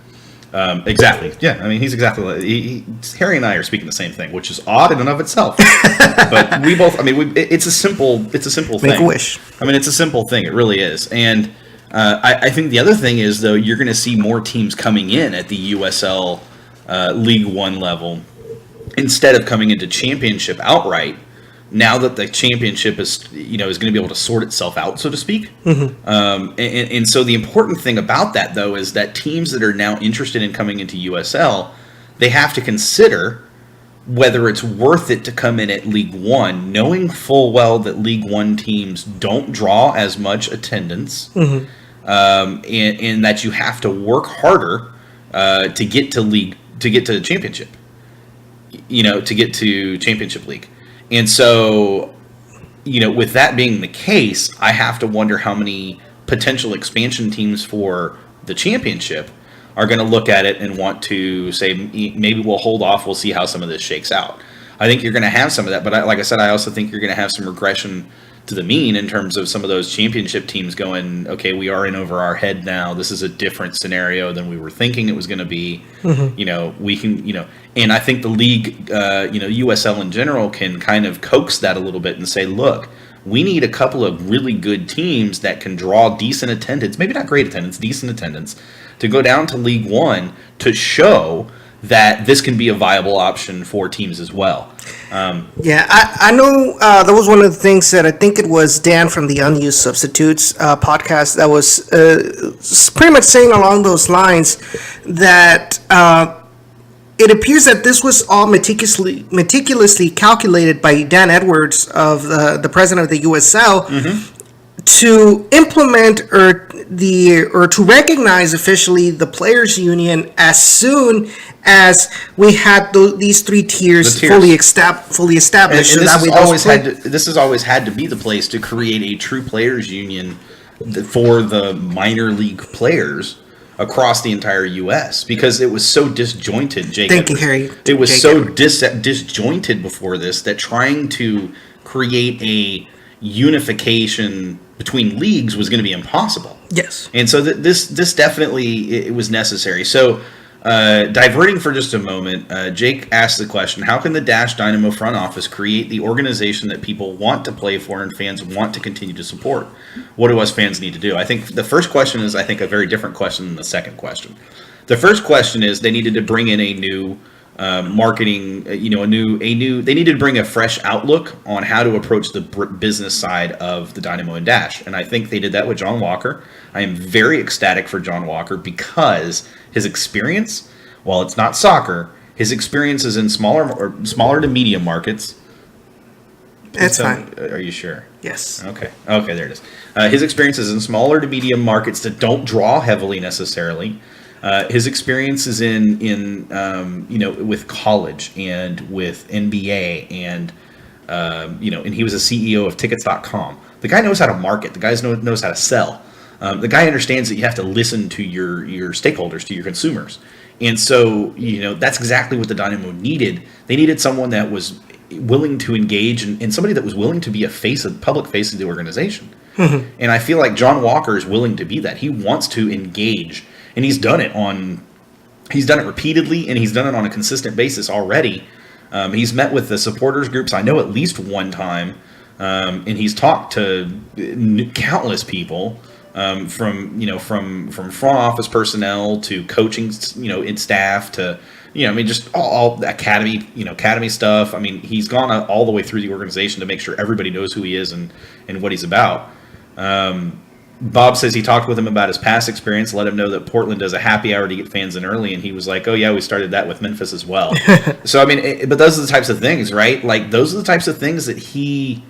Exactly. Yeah, I mean, he's exactly like Harry and I are speaking the same thing, which is odd in and of itself. But we both. I mean, it's a simple thing. Make a wish. I mean, it's a simple thing. It really is. And I think the other thing is, though, you're going to see more teams coming in at the USL League One level instead of coming into Championship outright. Now that the championship is going to be able to sort itself out, so to speak. And so the important thing about that, though, is that teams that are now interested in coming into USL, they have to consider whether it's worth it to come in at League One, knowing full well that League One teams don't draw as much attendance, and that you have to work harder to get to the championship, to get to Championship League. And so, with that being the case, I have to wonder how many potential expansion teams for the championship are going to look at it and want to say, maybe we'll hold off, we'll see how some of this shakes out. I think you're going to have some of that, but like I said, I also think you're going to have some regression to the mean in terms of some of those championship teams going, okay, we are in over our head now. This is a different scenario than we were thinking it was going to be. We can, and I think the league, USL in general can kind of coax that a little bit and say, look, we need a couple of really good teams that can draw decent attendance, maybe not great attendance, decent attendance, to go down to League One to show that this can be a viable option for teams as well. Yeah, I know that was one of the things that I think it was Dan from the Unused Substitutes podcast that was pretty much saying along those lines that it appears that this was all meticulously calculated by Dan Edwards of the president of the USL to implement or to recognize officially the players' union as soon as we had these three tiers, fully established. And this has always had to be the place to create a true players' union for the minor league players across the entire U.S. because it was so disjointed. Thank you, Harry. It was so disjointed before this that trying to create a unification between leagues was going to be impossible. Yes. And so this definitely it was necessary. So diverting for just a moment, Jake asked the question, how can the Dash Dynamo front office create the organization that people want to play for and fans want to continue to support? What do us fans need to do? I think the first question is, a very different question than the second question. The first question is they needed to bring in a new marketing, they needed to bring a fresh outlook on how to approach the business side of the Dynamo and Dash. And I think they did that with John Walker. I am very ecstatic for John Walker because his experience, while it's not soccer, his experience is in smaller to medium markets. That's fine. Are you sure? Yes. Okay, there it is. His experience is in smaller to medium markets that don't draw heavily necessarily. His experience is in with college and with NBA and and he was a CEO of Tickets.com. The guy knows how to market. The guy knows how to sell. The guy understands that you have to listen to your stakeholders, to your consumers. And so, that's exactly what the Dynamo needed. They needed someone that was willing to engage and somebody that was willing to be a public face of the organization. And I feel like John Walker is willing to be that. He wants to engage. And he's done it repeatedly, and he's done it on a consistent basis already. He's met with the supporters groups, I know, at least one time, and he's talked to countless people, from front office personnel to coaching, in staff to, just all the academy stuff. I mean, he's gone all the way through the organization to make sure everybody knows who he is and what he's about. Bob says he talked with him about his past experience, let him know that Portland does a happy hour to get fans in early, and he was like, oh yeah, we started that with Memphis as well. So, I mean, but those are the types of things, right? Like, those are the types of things that he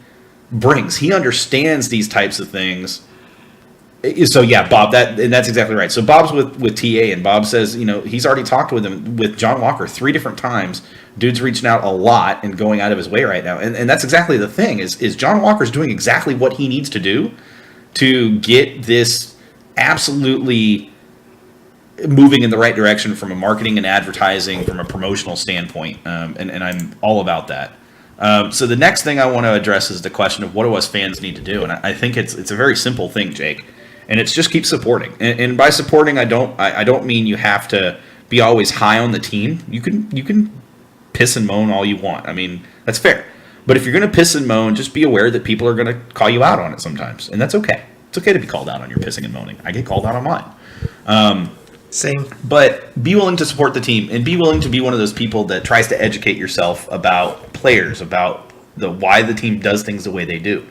brings. He understands these types of things. So yeah, Bob, that's exactly right. So Bob's with TA, and Bob says, he's already talked with John Walker 3 different times. Dude's reaching out a lot and going out of his way right now. And that's exactly the thing is John Walker's doing exactly what he needs to do to get this absolutely moving in the right direction from a marketing and advertising, from a promotional standpoint, and I'm all about that. So the next thing I want to address is the question of what do us fans need to do, and I think it's a very simple thing, Jake, and it's just keep supporting. And by supporting, I don't mean you have to be always high on the team. You can piss and moan all you want. I mean, that's fair. But if you're going to piss and moan, just be aware that people are going to call you out on it sometimes, and that's okay. It's okay to be called out on your pissing and moaning. I get called out on mine. Same. But be willing to support the team and be willing to be one of those people that tries to educate yourself about players, about why the team does things the way they do.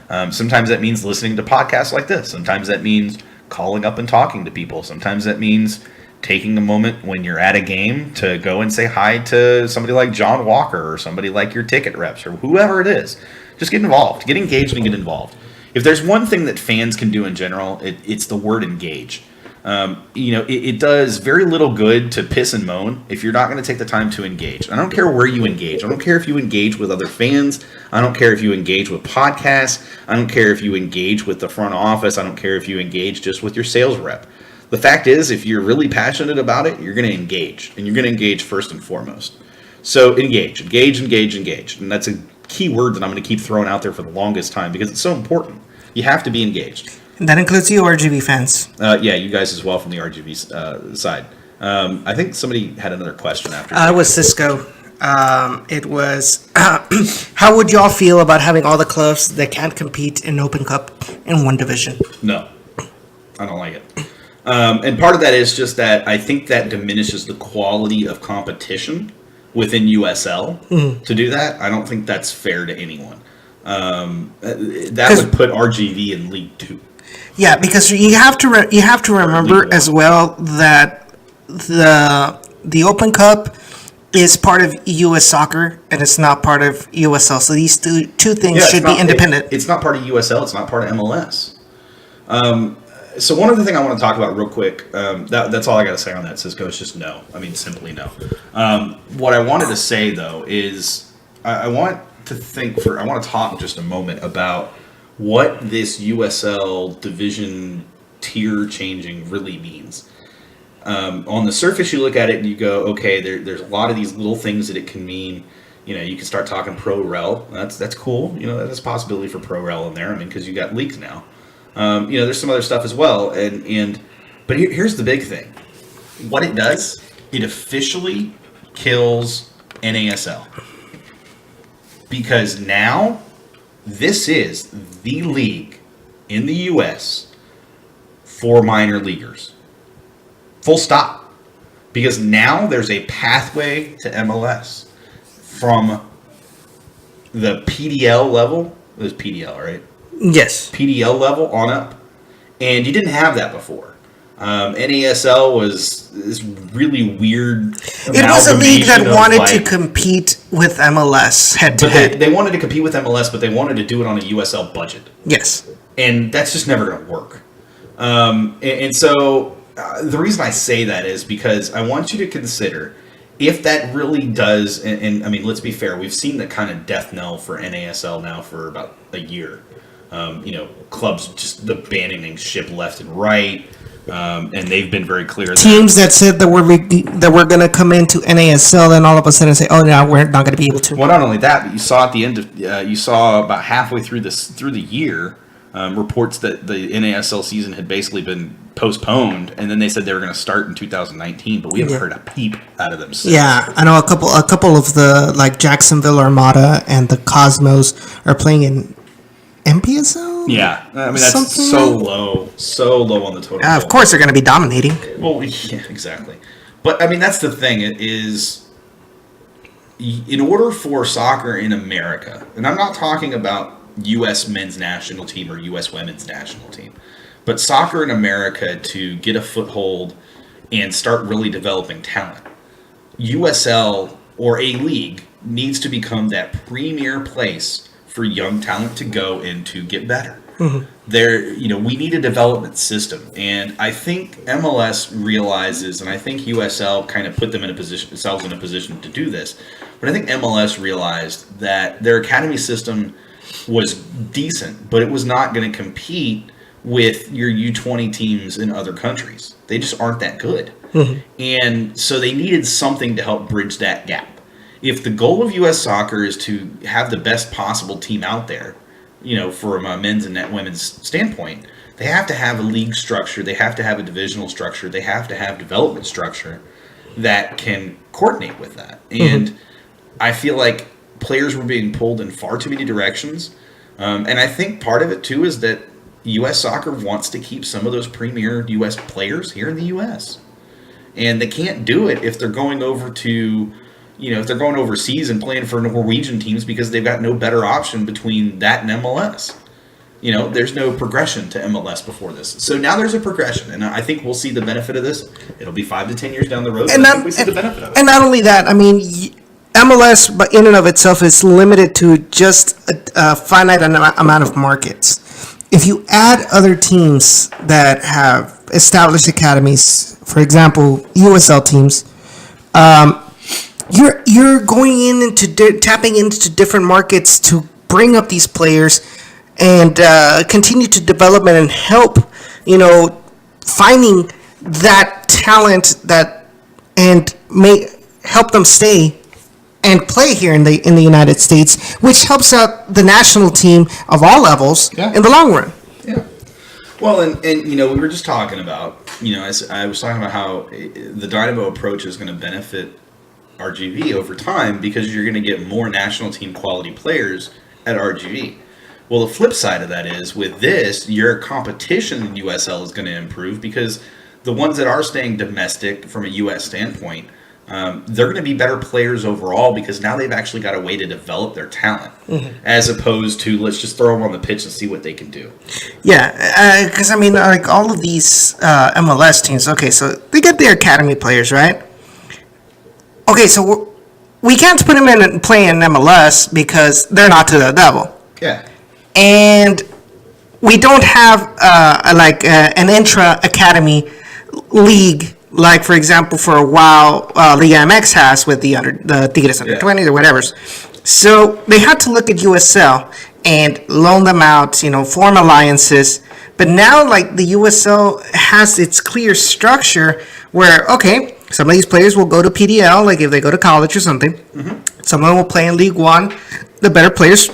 Sometimes that means listening to podcasts like this. Sometimes that means calling up and talking to people. Sometimes that means taking a moment when you're at a game to go and say hi to somebody like John Walker or somebody like your ticket reps or whoever it is. Just get involved, get engaged and get involved. If there's one thing that fans can do in general, it's the word engage. It does very little good to piss and moan if you're not going to take the time to engage. I don't care where you engage. I don't care if you engage with other fans. I don't care if you engage with podcasts. I don't care if you engage with the front office. I don't care if you engage just with your sales rep. The fact is, if you're really passionate about it, you're going to engage, and you're going to engage first and foremost. So engage. And that's a key word that I'm going to keep throwing out there for the longest time because it's so important. You have to be engaged. And that includes you, RGV fans. Yeah, you guys as well from the RGV side. I think somebody had another question after. It was Cisco. It was, how would y'all feel about having all the clubs that can't compete in Open Cup in one division? No, I don't like it. And part of that is just that I think that diminishes the quality of competition within USL to do that. I don't think that's fair to anyone. That would put RGV in League 2. Yeah, because you have to remember as well that the Open Cup is part of U.S. Soccer and it's not part of USL. So these two things should be independent. It's not part of USL. It's not part of MLS. So one other thing I want to talk about real quick, that's all I got to say on that, Cisco, is just no. I mean, simply no. What I wanted to say, though, is I want to talk just a moment about what this USL division tier changing really means. On the surface, you look at it and you go, okay, there's a lot of these little things that it can mean. You know, you can start talking pro rel. That's cool. You know, that's a possibility for pro rel in there. I mean, because you got leagues now. There's some other stuff as well. But here's the big thing. What it does, it officially kills NASL. Because now, this is the league in the U.S. for minor leaguers. Full stop. Because now there's a pathway to MLS from the PDL level. It was PDL, right? Yes. PDL level on up. And you didn't have that before. NASL was this really weird. It was a league that wanted to compete with MLS head to head. They wanted to compete with MLS, but they wanted to do it on a USL budget. Yes. And that's just never going to work. So the reason I say that is because I want you to consider if that really does, and I mean, let's be fair, we've seen the kind of death knell for NASL now for about a year. Clubs just abandoning ship left and right. And they've been very clear. Teams that said that we're going to come into NASL, then all of a sudden say, "Oh, no, we're not going to be able to." Well, not only that, but you saw at the end of you saw about halfway through the year reports that the NASL season had basically been postponed, and then they said they were going to start in 2019, but we haven't heard a peep out of them since. Yeah, I know a couple of the like Jacksonville Armada and the Cosmos are playing in NPSL. Yeah, I mean that's Something so low on the total. Of course, they're going to be dominating. Well, yeah, exactly. But I mean, that's the thing. It is in order for soccer in America, and I'm not talking about U.S. men's national team or U.S. women's national team, but soccer in America to get a foothold and start really developing talent, USL or a league needs to become that premier place for young talent to go and to get better. Mm-hmm. We need a development system, and I think MLS realizes, and I think USL kind of put themselves in a position to do this, but I think MLS realized that their academy system was decent, but it was not going to compete with your U20 teams in other countries. They just aren't that good. And so they needed something to help bridge that gap. If the goal of U.S. soccer is to have the best possible team out there, from a men's and women's standpoint, they have to have a league structure. They have to have a divisional structure. They have to have development structure that can coordinate with that. And I feel like players were being pulled in far too many directions. And I think part of it, too, is that U.S. soccer wants to keep some of those premier U.S. players here in the U.S. And they can't do it if they're going over to, if they're going overseas and playing for Norwegian teams because they've got no better option between that and MLS. There's no progression to MLS before this. So now there's a progression, and I think we'll see the benefit of this. It'll be 5 to 10 years down the road, And but I not, think we see the benefit of it. and not only that, I mean, MLS, but in and of itself, is limited to just a finite amount of markets. If you add other teams that have established academies, for example, USL teams, you're going into tapping into different markets to bring up these players and continue to develop and help, finding that talent and help them stay and play here in the United States, which helps out the national team of all levels in the long run. Yeah. Well, and we were just talking about, I was talking about how the Dynamo approach is going to benefit RGV over time because you're going to get more national team quality players at RGV. Well, the flip side of that is with this, your competition in USL is going to improve because the ones that are staying domestic from a U.S. standpoint, they're going to be better players overall because now they've actually got a way to develop their talent as opposed to let's just throw them on the pitch and see what they can do. Yeah, because like all of these MLS teams, okay, so they get their academy players, right? Okay, so we can't put them in and play in MLS because they're not to that level. Yeah. And we don't have an intra-academy league, like, for example, for a while, Liga MX has with the Tigres under 20s or whatever. So they had to look at USL and loan them out, form alliances. But now, like, the USL has its clear structure where, okay, some of these players will go to PDL, like if they go to college or something. Some of them will play in League One. The better players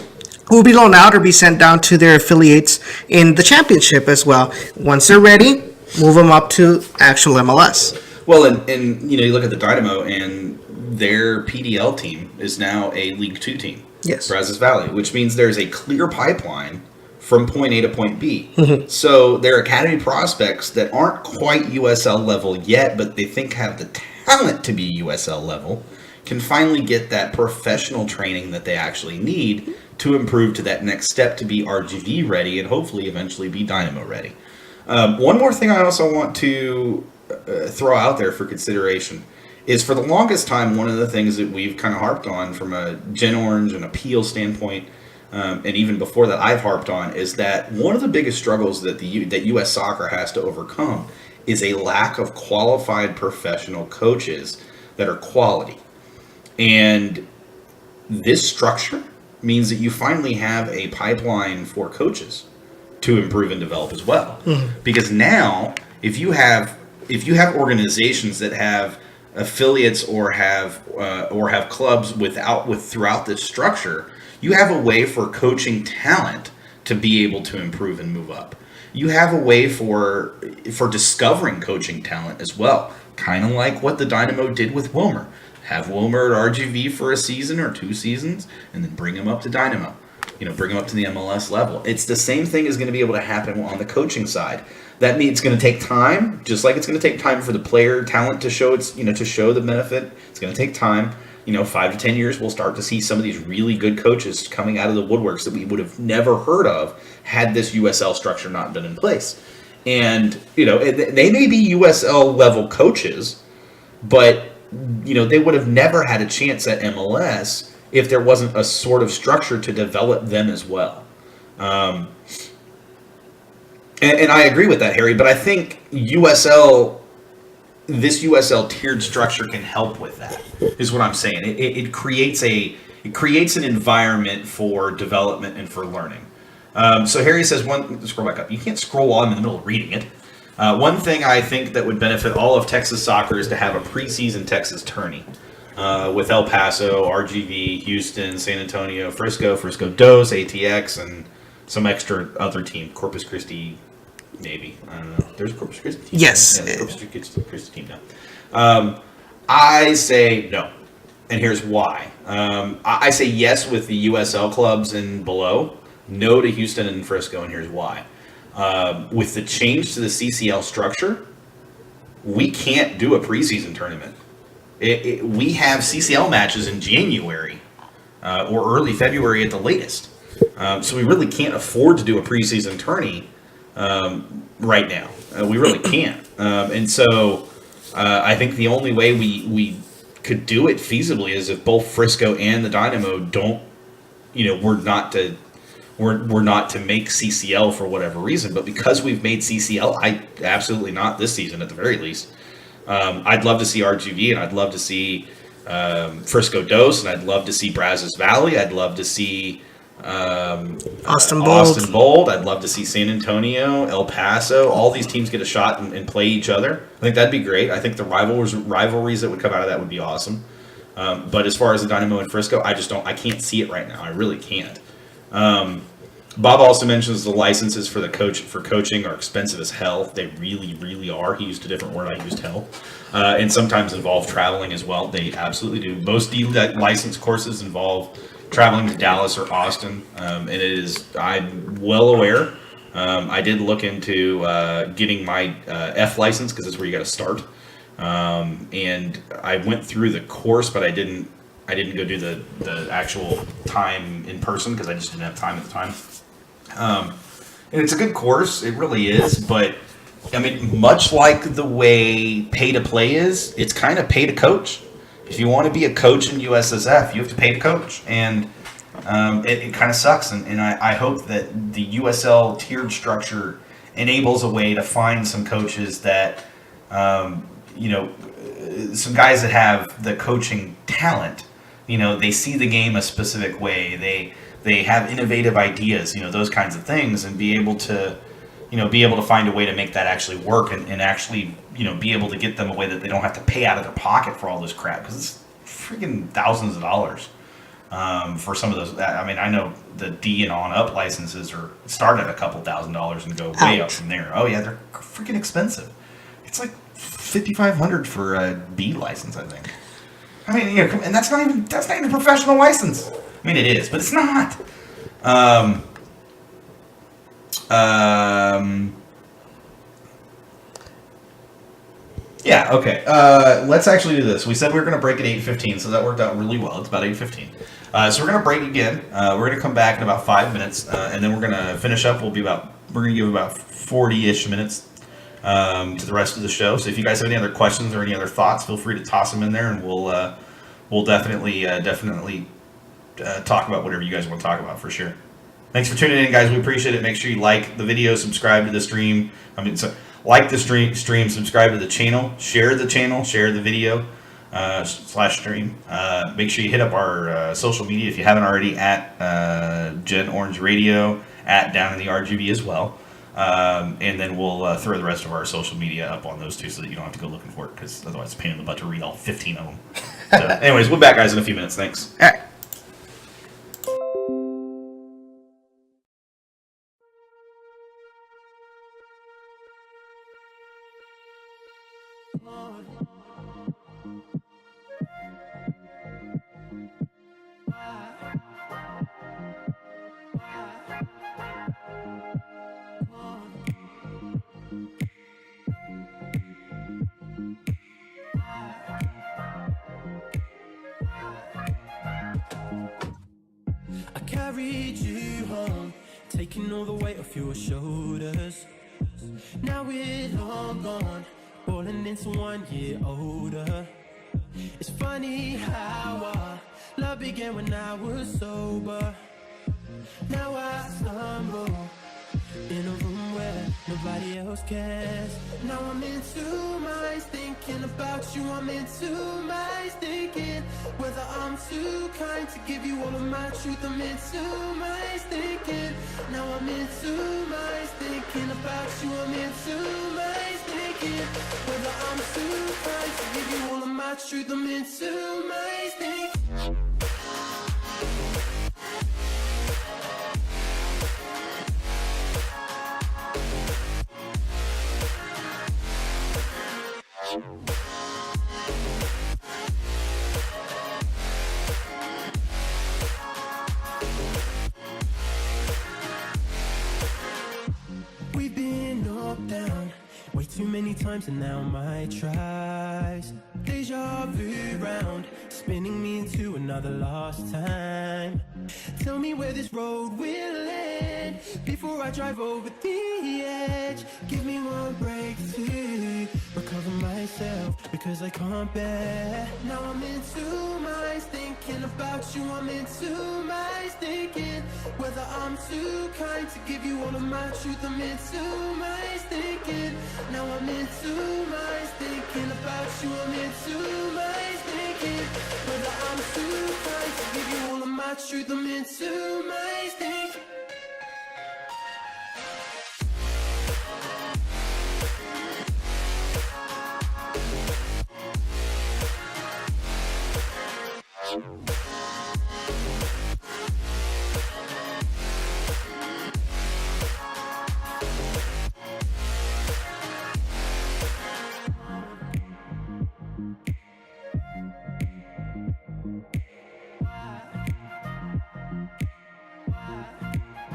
will be loaned out or be sent down to their affiliates in the championship as well. Once they're ready, move them up to actual MLS. Well, and you look at the Dynamo, and their PDL team is now a League Two team. Yes. Brazos Valley, which means there's a clear pipeline from point A to point B. So they're academy prospects that aren't quite USL level yet, but they think have the talent to be USL level, can finally get that professional training that they actually need to improve to that next step to be RGV ready and hopefully eventually be Dynamo ready. One more thing I also want to throw out there for consideration is for the longest time, one of the things that we've kind of harped on from a Gen Orange and appeal standpoint, and even before that I've harped on, is that one of the biggest struggles that that U.S. soccer has to overcome is a lack of qualified professional coaches that are quality. And this structure means that you finally have a pipeline for coaches to improve and develop as well. Because now, if you have organizations that have affiliates or have clubs throughout this structure, you have a way for coaching talent to be able to improve and move up. You have a way for discovering coaching talent as well, kind of like what the Dynamo did with Wilmer. Have Wilmer at RGV for a season or 2 seasons, and then bring him up to Dynamo. Bring him up to the MLS level. It's the same thing is going to be able to happen on the coaching side. That means it's going to take time, just like it's going to take time for the player talent to show to show the benefit. It's going to take time. 5 to 10 years, we'll start to see some of these really good coaches coming out of the woodworks that we would have never heard of had this USL structure not been in place. And, they may be USL level coaches, but, they would have never had a chance at MLS if there wasn't a sort of structure to develop them as well. And I agree with that, Harry, but I think this USL tiered structure can help with that, is what I'm saying. It creates an environment for development and for learning. So Harry says, scroll back up. You can't scroll while I'm in the middle of reading it. One thing I think that would benefit all of Texas soccer is to have a preseason Texas tourney with El Paso, RGV, Houston, San Antonio, Frisco Dos, ATX, and some extra other team, Corpus Christi, maybe. I don't know. There's a Corpus Christi team. Yes. Yeah, there's a Corpus Christi team now. I say no, and here's why. I say yes with the USL clubs and below, no to Houston and Frisco, and here's why. With the change to the CCL structure, we can't do a preseason tournament. We have CCL matches in January or early February at the latest. So we really can't afford to do a preseason tourney right now. We really can't. And so I think the only way we could do it feasibly is if both Frisco and the Dynamo don't, we're not to make CCL for whatever reason. But because we've made CCL, I absolutely not this season at the very least. I'd love to see RGV, and I'd love to see Frisco Dos, and I'd love to see Brazos Valley. I'd love to see Austin Bold. I'd love to see San Antonio, El Paso. All these teams get a shot and play each other. I think that'd be great. I think the rivalries that would come out of that would be awesome. But as far as the Dynamo and Frisco, I can't see it right now. I really can't. Bob also mentions the licenses for coaching are expensive as hell. They really, really are. He used a different word. I used hell. And sometimes involve traveling as well. They absolutely do. Most license courses involve traveling to Dallas or Austin. And I'm well aware. I did look into getting my F license because that's where you got to start. And I went through the course, but I didn't go do the actual time in person because I just didn't have time at the time. And it's a good course, it really is, but I mean, much like the way pay to play is, it's kind of pay to coach. If you want to be a coach in USSF, you have to pay to coach, and it kind of sucks. And I hope that the USL tiered structure enables a way to find some coaches that, some guys that have the coaching talent. They see the game a specific way. They have innovative ideas, those kinds of things, and be able to find a way to make that actually work and actually, be able to get them a way that they don't have to pay out of their pocket for all this crap, because it's freaking thousands of dollars for some of those. I mean, I know the D and on up licenses start at a couple $1,000s and go way up from there. Oh yeah, they're freaking expensive. It's like $5,500 for a B license, I think. I mean, and that's not even a professional license. I mean, it is, but it's not. Yeah, okay. Let's actually do this. We said we were going to break at 8:15, so that worked out really well. It's about 8:15. So we're going to break again. We're going to come back in about 5 minutes, and then we're going to finish up. We're going to give about 40-ish minutes to the rest of the show. So if you guys have any other questions or any other thoughts, feel free to toss them in there, and we'll definitely talk about whatever you guys want to talk about for sure. Thanks for tuning in, guys. We appreciate it. Make sure you like the video, subscribe to the stream. Like the stream, subscribe to the channel, share the video /stream. Make sure you hit up our social media if you haven't already at Gen Orange Radio, at Down in the RGV as well. And then we'll throw the rest of our social media up on those two so that you don't have to go looking for it, because otherwise it's a pain in the butt to read all 15 of them. So, anyways, we'll be back, guys, in a few minutes. Thanks. All right. I carried you home, taking all the weight off your shoulders. Now we're long gone, rolling into 1 year older. It's funny how our love began when I was sober. Now I stumble in a room where nobody else cares. Now I'm into myself. thinking about you. I'm into my thinking whether I'm too kind to give you all of my truth. I'm into my thinking. Now I'm into my thinking about you. I'm into my thinking whether I'm too kind to give you all of my truth. I'm into my thinking. We've been knocked down way too many times, and now my tries deja vu round, spinning me into another lost time. Tell me where this road will end before I drive over the edge. Give me one break to recover myself, because I can't bear. Now I'm into my thinking about you. I'm into my thinking whether I'm too kind to give you all of my truth. I'm into my thinking. Now I'm into my thinking about you. I'm into my thinking whether I'm too kind to give you all of my truth. I'm into my thinking. Why?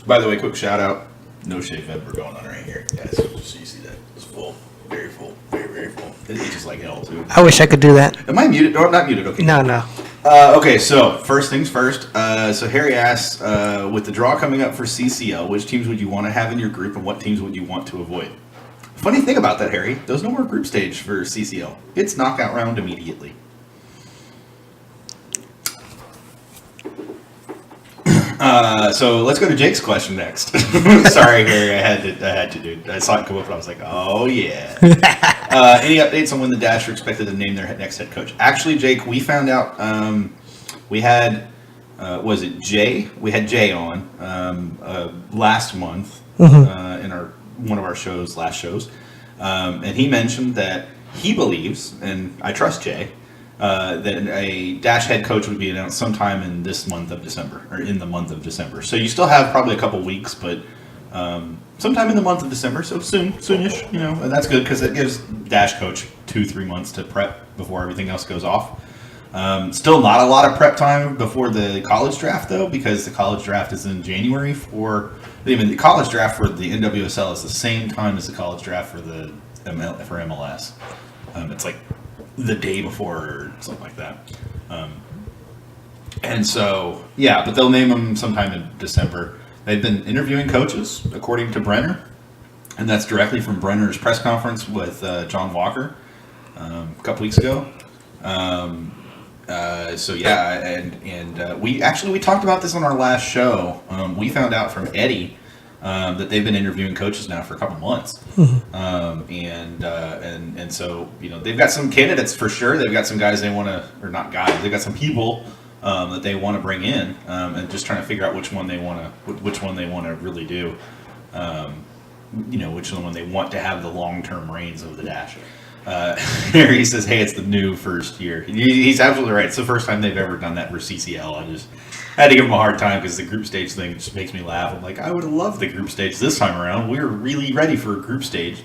By the way, quick shout out. No shave ever going on right here, guys. Just so you see that. It's full. Very full. Very, very full. It's just like hell, too. I wish I could do that. Am I muted? Oh, I'm not muted. Okay. No. Okay, so first things first. So Harry asks, with the draw coming up for CCL, which teams would you want to have in your group and what teams would you want to avoid? Funny thing about that, Harry, there's no more group stage for CCL. It's knockout round immediately. So let's go to Jake's question next. Sorry, Harry, I had to, dude. I saw it come up and I was like, oh yeah. Any updates on when the Dash are expected to name their next head coach? Actually, Jake, we found out. We had was it Jay? We had Jay on last month in one of our last shows, and he mentioned that he believes, and I trust Jay, that a Dash head coach would be announced sometime in this month of December, or in the month of December. So you still have probably a couple weeks, but sometime in the month of December, so soonish, and that's good because it gives Dash coach 2-3 months to prep before everything else goes off. Still not a lot of prep time before the college draft, though, because the college draft is in January the college draft for the NWSL is the same time as the college draft for for MLS. It's like the day before or something like that. And so, yeah, but they'll name them sometime in December. They've been interviewing coaches, according to Brenner, and that's directly from Brenner's press conference with John Walker a couple weeks ago. So yeah, and we talked about this on our last show. We found out from Eddie that they've been interviewing coaches now for a couple months, and so they've got some candidates for sure. They've got some guys they want to, or not guys. They've got some people that they want to bring in, and just trying to figure out which one they want to really do. Which one they want to have the long-term reins of the Dash. He says, hey, it's the new first year. He's absolutely right. It's the first time they've ever done that for CCL. I just had to give him a hard time because the group stage thing just makes me laugh. I'm like, I would have loved the group stage this time around. We were really ready for a group stage.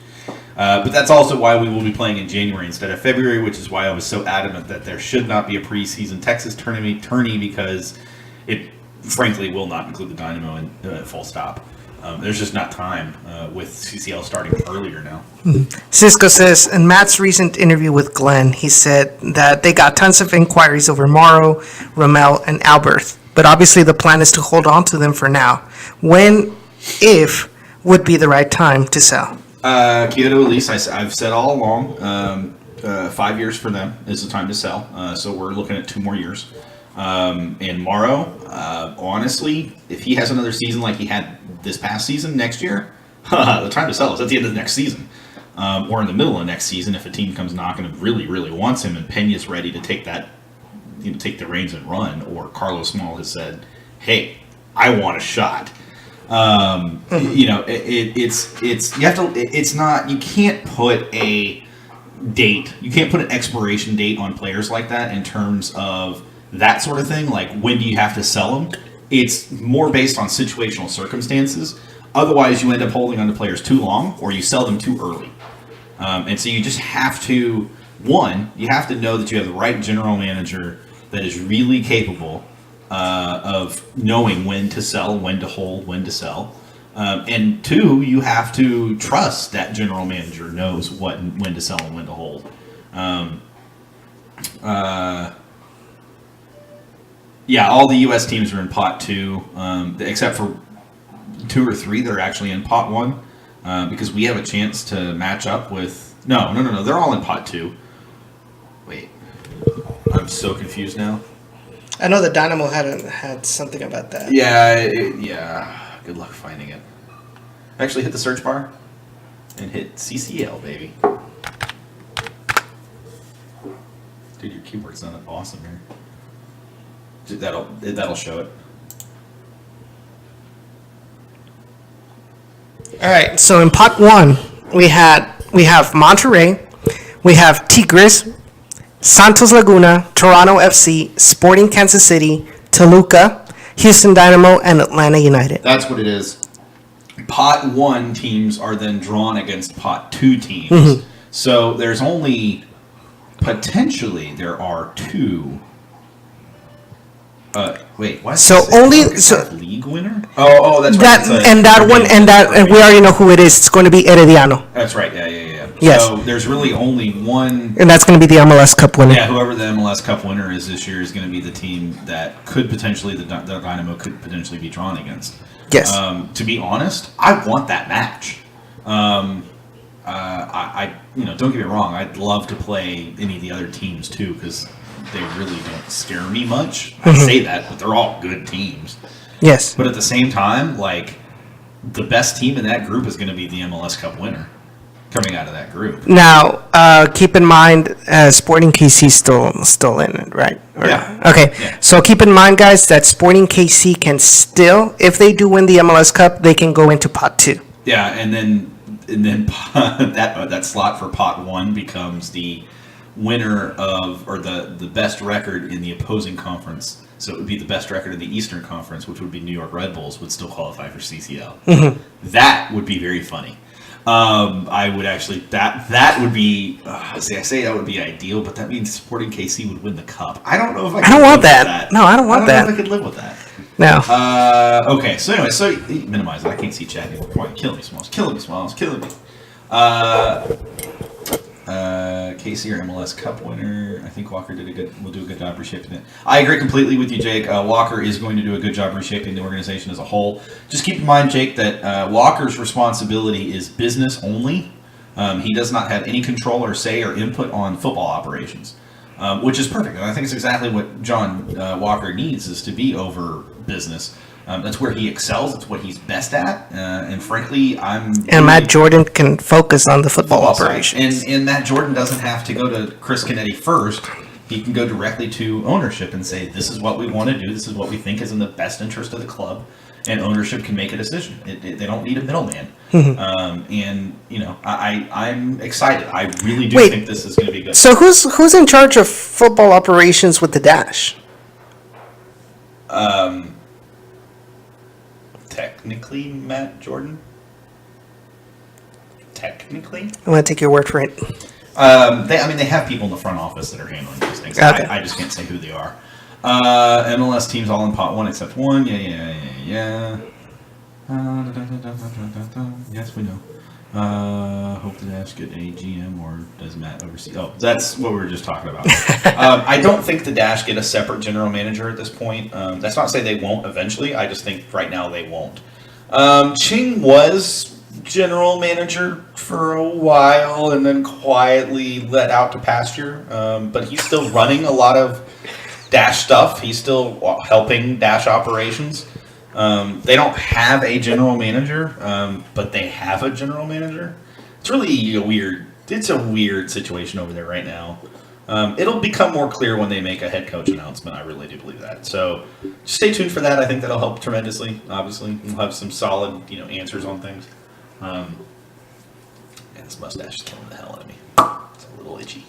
But that's also why we will be playing in January instead of February, which is why I was so adamant that there should not be a preseason Texas tourney because it frankly will not include the Dynamo and full stop. There's just not time with CCL starting earlier now. Cisco says, in Matt's recent interview with Glenn, he said that they got tons of inquiries over Morrow, Rommel, and Albert, but obviously the plan is to hold on to them for now. When, if, would be the right time to sell? Kyoto Elise, I've said all along, 5 years for them is the time to sell. So we're looking at 2 more years. And Morrow, honestly, if he has another season like he had this past season next year, the time to sell is at the end of the next season. Or in the middle of next season if a team comes knocking and really, really wants him and Pena's ready to take the reins and run, or Carlos Small has said, hey, I want a shot. You can't put a date, you can't put an expiration date on players like that in terms of that sort of thing, like when do you have to sell them? It's more based on situational circumstances. Otherwise, you end up holding on to players too long, or you sell them too early. And so you just have to, you have to know that you have the right general manager that is really capable of knowing when to sell, when to hold, when to sell. And 2, you have to trust that general manager knows when to sell and when to hold. Yeah, all the U.S. teams are in pot 2, except for 2 or 3 that are actually in pot 1, because we have a chance to match up with. No, they're all in pot 2. Wait, I'm so confused now. I know the Dynamo had something about that. Yeah. Good luck finding it. Actually, hit the search bar and hit CCL, baby. Dude, your keyboard's not awesome here. That'll show it. All right, so in pot 1, we have Monterrey, we have Tigres, Santos Laguna, Toronto FC, Sporting Kansas City, Toluca, Houston Dynamo, and Atlanta United. That's what it is. Pot 1 teams are then drawn against pot 2 teams. Mm-hmm. So there's only, potentially, there are 2. Wait, what? So only league winner? Oh, that's right. And we already know who it is. It's going to be Herediano, That's right. Yeah. Yes. So there's really only one. and that's going to be the MLS Cup winner. Yeah, whoever the MLS Cup winner is this year is going to be the team that could potentially the Dynamo could potentially be drawn against. Yes. To be honest, I want that match. I don't get me wrong. I'd love to play any of the other teams too because they really don't scare me much. I say that, but they're all good teams. Yes. But at the same time, like the best team in that group is going to be the MLS Cup winner coming out of that group. Now, keep in mind, Sporting KC still in it, right? Yeah. Okay. Yeah. So keep in mind, guys, that Sporting KC can still, if they do win the MLS Cup, they can go into pot 2. Yeah, and then that slot for pot 1 becomes the winner of or the best record in the opposing conference. So it would be the best record in the Eastern Conference, which would be New York Red Bulls, would still qualify for CCL. That would be very funny. I would actually that would be I say that would be ideal, but that means Sporting KC would win the cup. I don't know if I don't want live that. with that. No, I don't want know that. if I could live with that. No. Okay, so anyway, so minimize it. I can't see chat anymore. Come on, killing me, Smalls. Killing me. KC or MLS Cup winner. I think Walker will do a good job reshaping it. I agree completely with you, Jake. Walker is going to do a good job reshaping the organization as a whole. Just keep in mind, Jake, that Walker's responsibility is business only. He does not have any control or say or input on football operations, which is perfect. And I think it's exactly what John Walker needs, is to be over business. That's where he excels. It's what he's best at. And frankly, And Matt Jordan can focus on the football operations. And Matt Jordan doesn't have to go to Chris Canetti first. He can go directly to ownership and say, this is what we want to do. This is what we think is in the best interest of the club. And ownership can make a decision. They don't need a middleman. And, I'm excited. I really do think this is going to be good. So who's in charge of football operations with the Dash? Technically, Matt Jordan. Technically, I'm going to take your word for it. they have people in the front office that are handling these things. Okay. I just can't say who they are. MLS teams all in pot 1 except 1. Yeah. Yes, we know. Hope the Dash get a GM, or does Matt oversee? Oh, that's what we were just talking about. I don't think the Dash get a separate general manager at this point. That's not to say they won't eventually. I just think right now they won't. Ching was general manager for a while and then quietly let out to pasture. But he's still running a lot of Dash stuff. He's still helping Dash operations. They don't have a general manager, but they have a general manager. It's really a weird situation over there right now. It'll become more clear when they make a head coach announcement. I really do believe that. So just stay tuned for that. I think that'll help tremendously. Obviously, we'll have some solid, answers on things. This mustache is killing the hell out of me. It's a little itchy.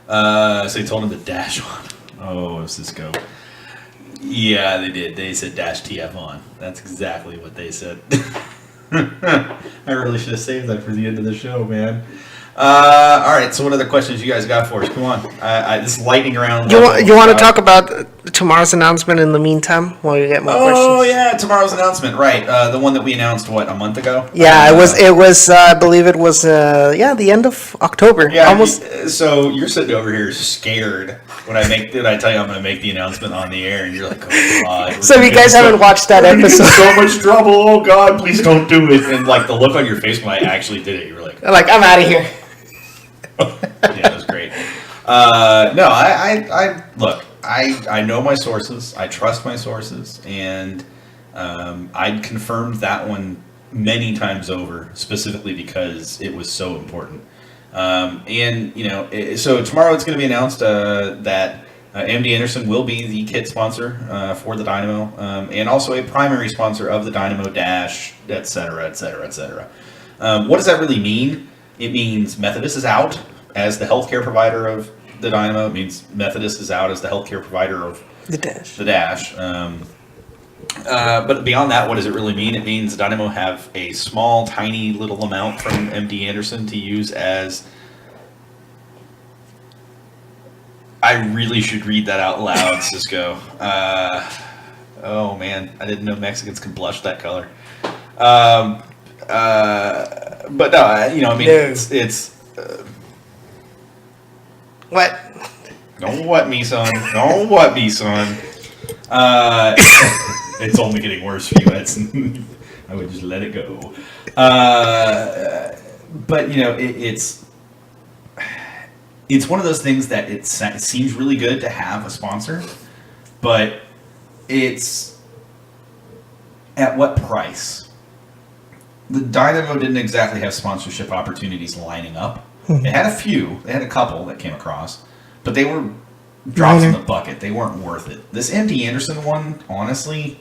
So they told him to dash on. Oh, Cisco. Yeah, they did. They said dash TF on. That's exactly what they said. I really should have saved that for the end of the show, man. All right, so what other questions you guys got for us? Come on. This lightning round. You want to talk about tomorrow's announcement in the meantime while you get more questions? Oh, yeah, tomorrow's announcement, right. The one that we announced, a month ago? Yeah, it was. I believe it was, the end of October. Yeah, almost. So you're sitting over here scared when I tell you I'm going to make the announcement on the air, and you're like, oh, God. So if you guys haven't watched that episode. So much trouble. Oh, God, please don't do it. And, the look on your face when I actually did it, you were like, I'm out of here. Yeah, that was great. No, I look. I know my sources. I trust my sources, and I confirmed that one many times over, specifically because it was so important. So tomorrow it's going to be announced that MD Anderson will be the kit sponsor for the Dynamo, and also a primary sponsor of the Dynamo Dash, et cetera, et cetera, et cetera. What does that really mean? It means Methodist is out as the healthcare provider of the Dynamo. It means Methodist is out as the healthcare provider of The Dash. The Dash. But beyond that, what does it really mean? It means Dynamo have a small, tiny little amount from MD Anderson to use as... I really should read that out loud, Cisco. Oh, man. man. I didn't know Mexicans could blush that color. But no, I mean, No. it's What? don't what me, son. Don't what me, son. It's only getting worse for you, Edson. I would just let it go. But it's one of those things that it seems really good to have a sponsor, but it's at what price? The Dynamo didn't exactly have sponsorship opportunities lining up. It had a few. They had a couple that came across, but they were drops in the bucket. They weren't worth it. This MD Anderson one, honestly,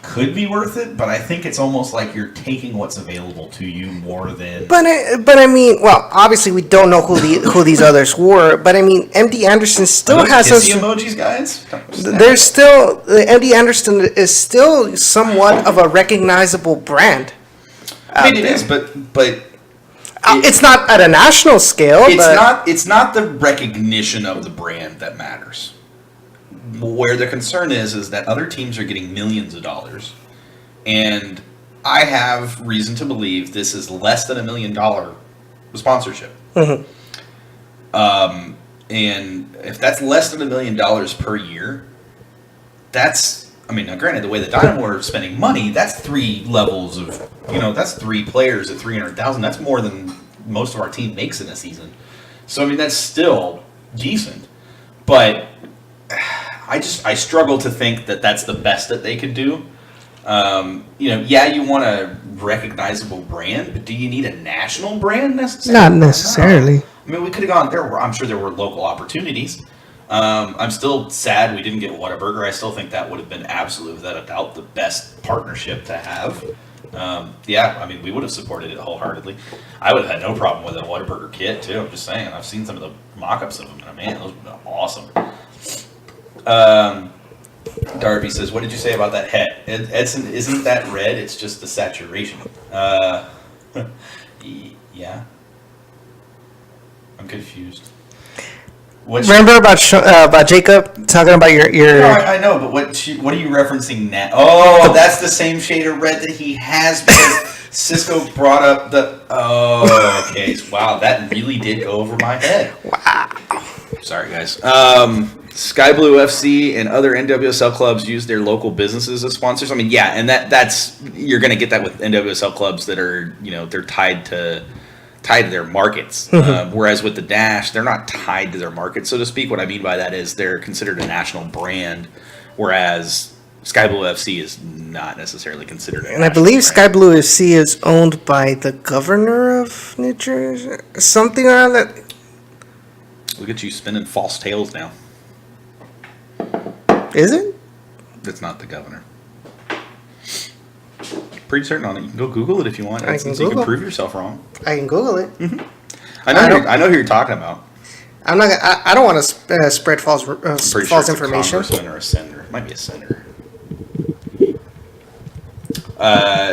could be worth it, but I think it's almost like you're taking what's available to you more than. But I mean, well, obviously we don't know who these others were. But I mean, MD Anderson still has kissy some. emojis, guys. There's still MD Anderson is still somewhat of a recognizable brand. I mean, it is, but It's not at a national scale. It's not the recognition of the brand that matters. Where the concern is that other teams are getting millions of dollars, and I have reason to believe this is less than $1 million sponsorship. Mhm. And if that's less than $1 million per year, that's, I mean, now granted, the way the Dynamo are spending money, that's 3 levels of, that's 3 players at $300,000. That's more than most of our team makes in a season. So I mean, that's still decent, but I struggle to think that that's the best that they could do. You want a recognizable brand, but do you need a national brand necessarily? Not necessarily. No. I mean, we could have gone there. I'm sure there were local opportunities. I'm still sad we didn't get Whataburger. I still think that would have been absolutely, without a doubt, the best partnership to have. I mean, we would have supported it wholeheartedly. I would have had no problem with a Whataburger kit, too. I'm just saying. I've seen some of the mock-ups of them, and man, those are awesome. Darby says, what did you say about that head? Edson, isn't that red? It's just the saturation. Yeah. I'm confused. Remember about Jacob talking about your No, I know, but what are you referencing now? Oh, that's the same shade of red that he has because Cisco brought up the... Oh, okay. Wow, that really did go over my head. Wow. Sorry, guys. Sky Blue FC and other NWSL clubs use their local businesses as sponsors. I mean, yeah, and that's you're going to get that with NWSL clubs that are, they're tied to their markets. Whereas with the Dash, they're not tied to their market, so to speak. What I mean by that is they're considered a national brand, whereas Sky Blue FC is not necessarily considered. And I believe Sky Blue FC is owned by the governor of New Jersey, something around that. Look at you spinning false tales now. Is it? That's not the governor. Pretty certain on it. You can go Google it if you want. I So can you can Google. prove yourself wrong. I can Google it. I know who you're talking about. I'm not. I don't want to spread false I'm pretty sure false it's information. a congressman or a senator. It might be a senator.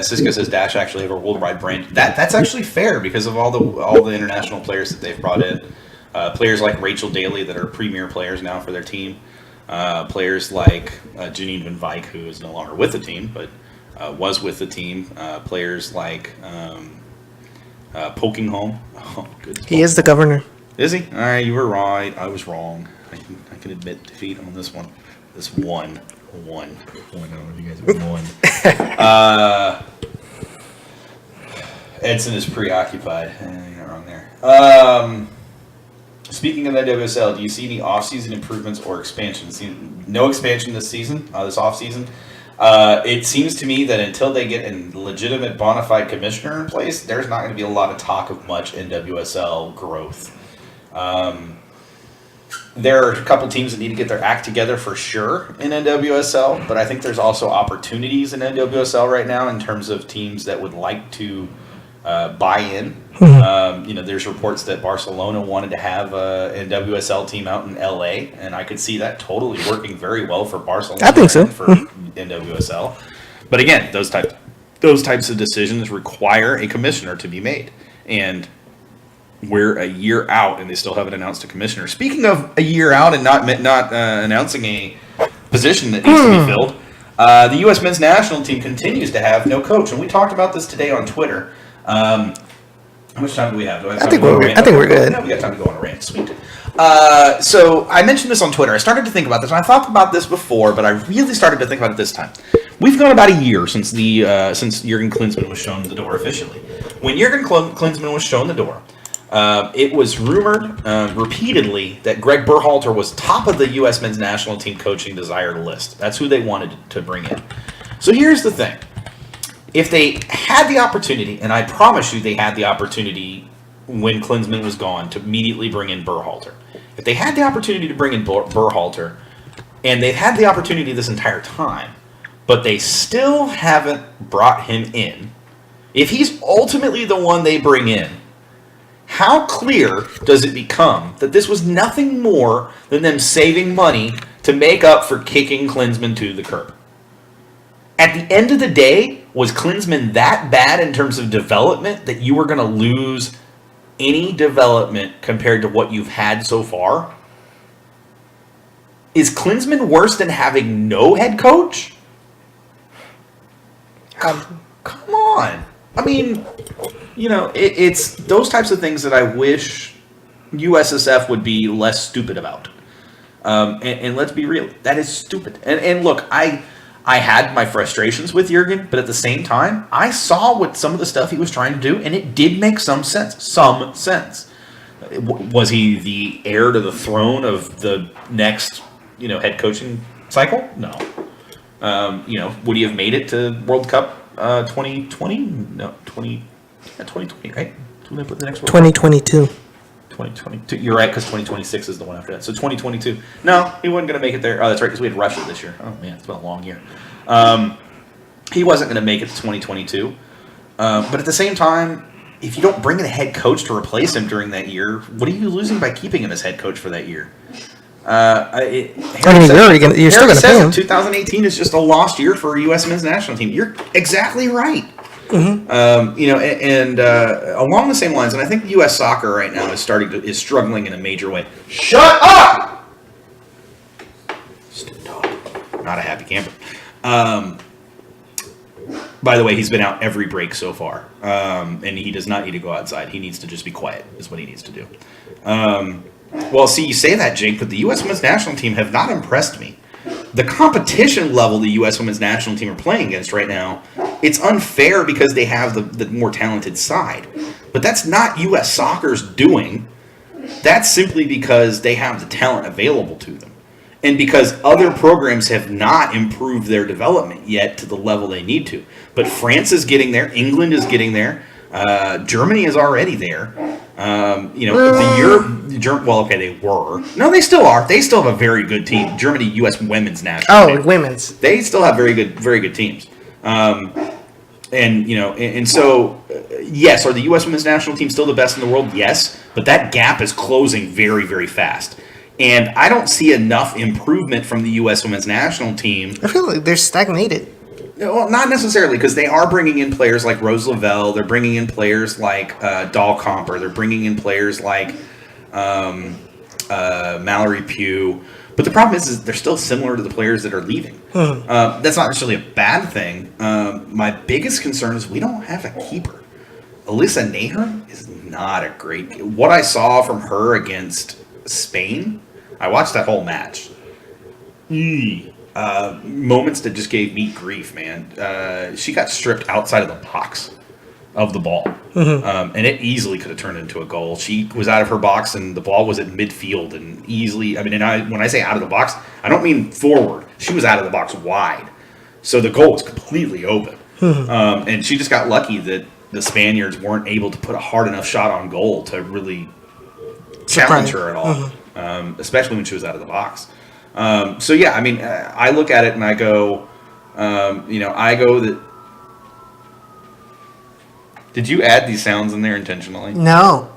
Cisco says Dash actually have a worldwide brand. That's actually fair because of all the international players that they've brought in. Players like Rachel Daly that are premier players now for their team. Players like Janine Van Vyk, who is no longer with the team, but was with the team. Players like Poking Home. Oh, good. He is the governor. Is he? All right, you were right. I was wrong. I can admit defeat on this one. This one. I don't know if you guys have won. Edson is preoccupied. You're not wrong there. Speaking of NWSL, do you see any off-season improvements or expansion? No expansion this season, this off-season. It seems to me that until they get a legitimate bona fide commissioner in place, there's not going to be a lot of talk of much NWSL growth. There are a couple teams that need to get their act together for sure in NWSL, but I think there's also opportunities in NWSL right now in terms of teams that would like to buy in. There's reports that Barcelona wanted to have a NWSL team out in LA, and I could see that totally working very well for Barcelona. I think so. And for NWSL. But again, those types of decisions require a commissioner to be made, and we're a year out, and they still haven't announced a commissioner. Speaking of a year out and not announcing a position that needs to be filled, The U.S. men's national team continues to have no coach, and we talked about this today on Twitter. How much time do we have? Do I have time to go on a rant? I think we're good. Yeah, we got time to go on a rant. Sweet. So I mentioned this on Twitter. I started to think about this, and I thought about this before, but I really started to think about it this time. We've gone about a year since since Jurgen Klinsmann was shown the door officially. When Jurgen Klinsmann was shown the door, it was rumored repeatedly that Greg Berhalter was top of the U.S. men's national team coaching desired list. That's who they wanted to bring in. So here's the thing. If they had the opportunity, and I promise you they had the opportunity when Klinsmann was gone to immediately bring in Berhalter. If they had the opportunity to bring in Berhalter, and they've had the opportunity this entire time, but they still haven't brought him in, if he's ultimately the one they bring in, how clear does it become that this was nothing more than them saving money to make up for kicking Klinsmann to the curb? At the end of the day, was Klinsmann that bad in terms of development that you were going to lose any development compared to what you've had so far? Is Klinsmann worse than having no head coach? Come on. I mean, you know, it's those types of things that I wish USSF would be less stupid about. And let's be real, that is stupid. And look, I had my frustrations with Jurgen, but at the same time, I saw what some of the stuff he was trying to do, and it did make some sense. Some sense. Was he the heir to the throne of the next, head coaching cycle? No. Would he have made it to World Cup 2020? No, 2020, right? When they put the next World 2022. 2022. You're right, because 2026 is the one after that. So 2022. No, he wasn't going to make it there. Oh, that's right, because we had Russia this year. Oh, man, it's been a long year. He wasn't going to make it to 2022. But at the same time, if you don't bring in a head coach to replace him during that year, what are you losing by keeping him as head coach for that year? You're still going to pay him. 2018 is just a lost year for a U.S. men's national team. You're exactly right. Mm-hmm. Along the same lines, and I think U.S. soccer right now is struggling in a major way. Shut up! Stupid dog. Not a happy camper. By the way, he's been out every break so far, and he does not need to go outside. He needs to just be quiet, is what he needs to do. Well, see, you say that, Jake, but the U.S. women's national team have not impressed me. The competition level the U.S. women's national team are playing against right now, it's unfair because they have the more talented side. But that's not U.S. soccer's doing. That's simply because they have the talent available to them. And because other programs have not improved their development yet to the level they need to. But France is getting there. England is getting there. Germany is already there. They were. No, they still are. They still have a very good team. Germany, U.S. women's national team. Women's. They still have very good teams. Yes, are the U.S. women's national team still the best in the world? Yes, but that gap is closing very, very fast. And I don't see enough improvement from the U.S. women's national team. I feel like they're stagnated. Well, not necessarily, because they are bringing in players like Rose Lavelle. They're bringing in players like Dahl Comper. They're bringing in players like Mallory Pugh. But the problem is they're still similar to the players that are leaving. That's not necessarily a bad thing. My biggest concern is we don't have a keeper. Alyssa Naher is not a great... What I saw from her against Spain, I watched that whole match. Moments that just gave me grief, man. She got stripped outside of the box of the ball. And it easily could have turned into a goal. She was out of her box and the ball was at midfield and easily, when I say out of the box, I don't mean forward. She was out of the box wide. So the goal was completely open. And she just got lucky that the Spaniards weren't able to put a hard enough shot on goal to really challenge her at all. Especially when she was out of the box. I look at it and I go, that... Did you add these sounds in there intentionally? No.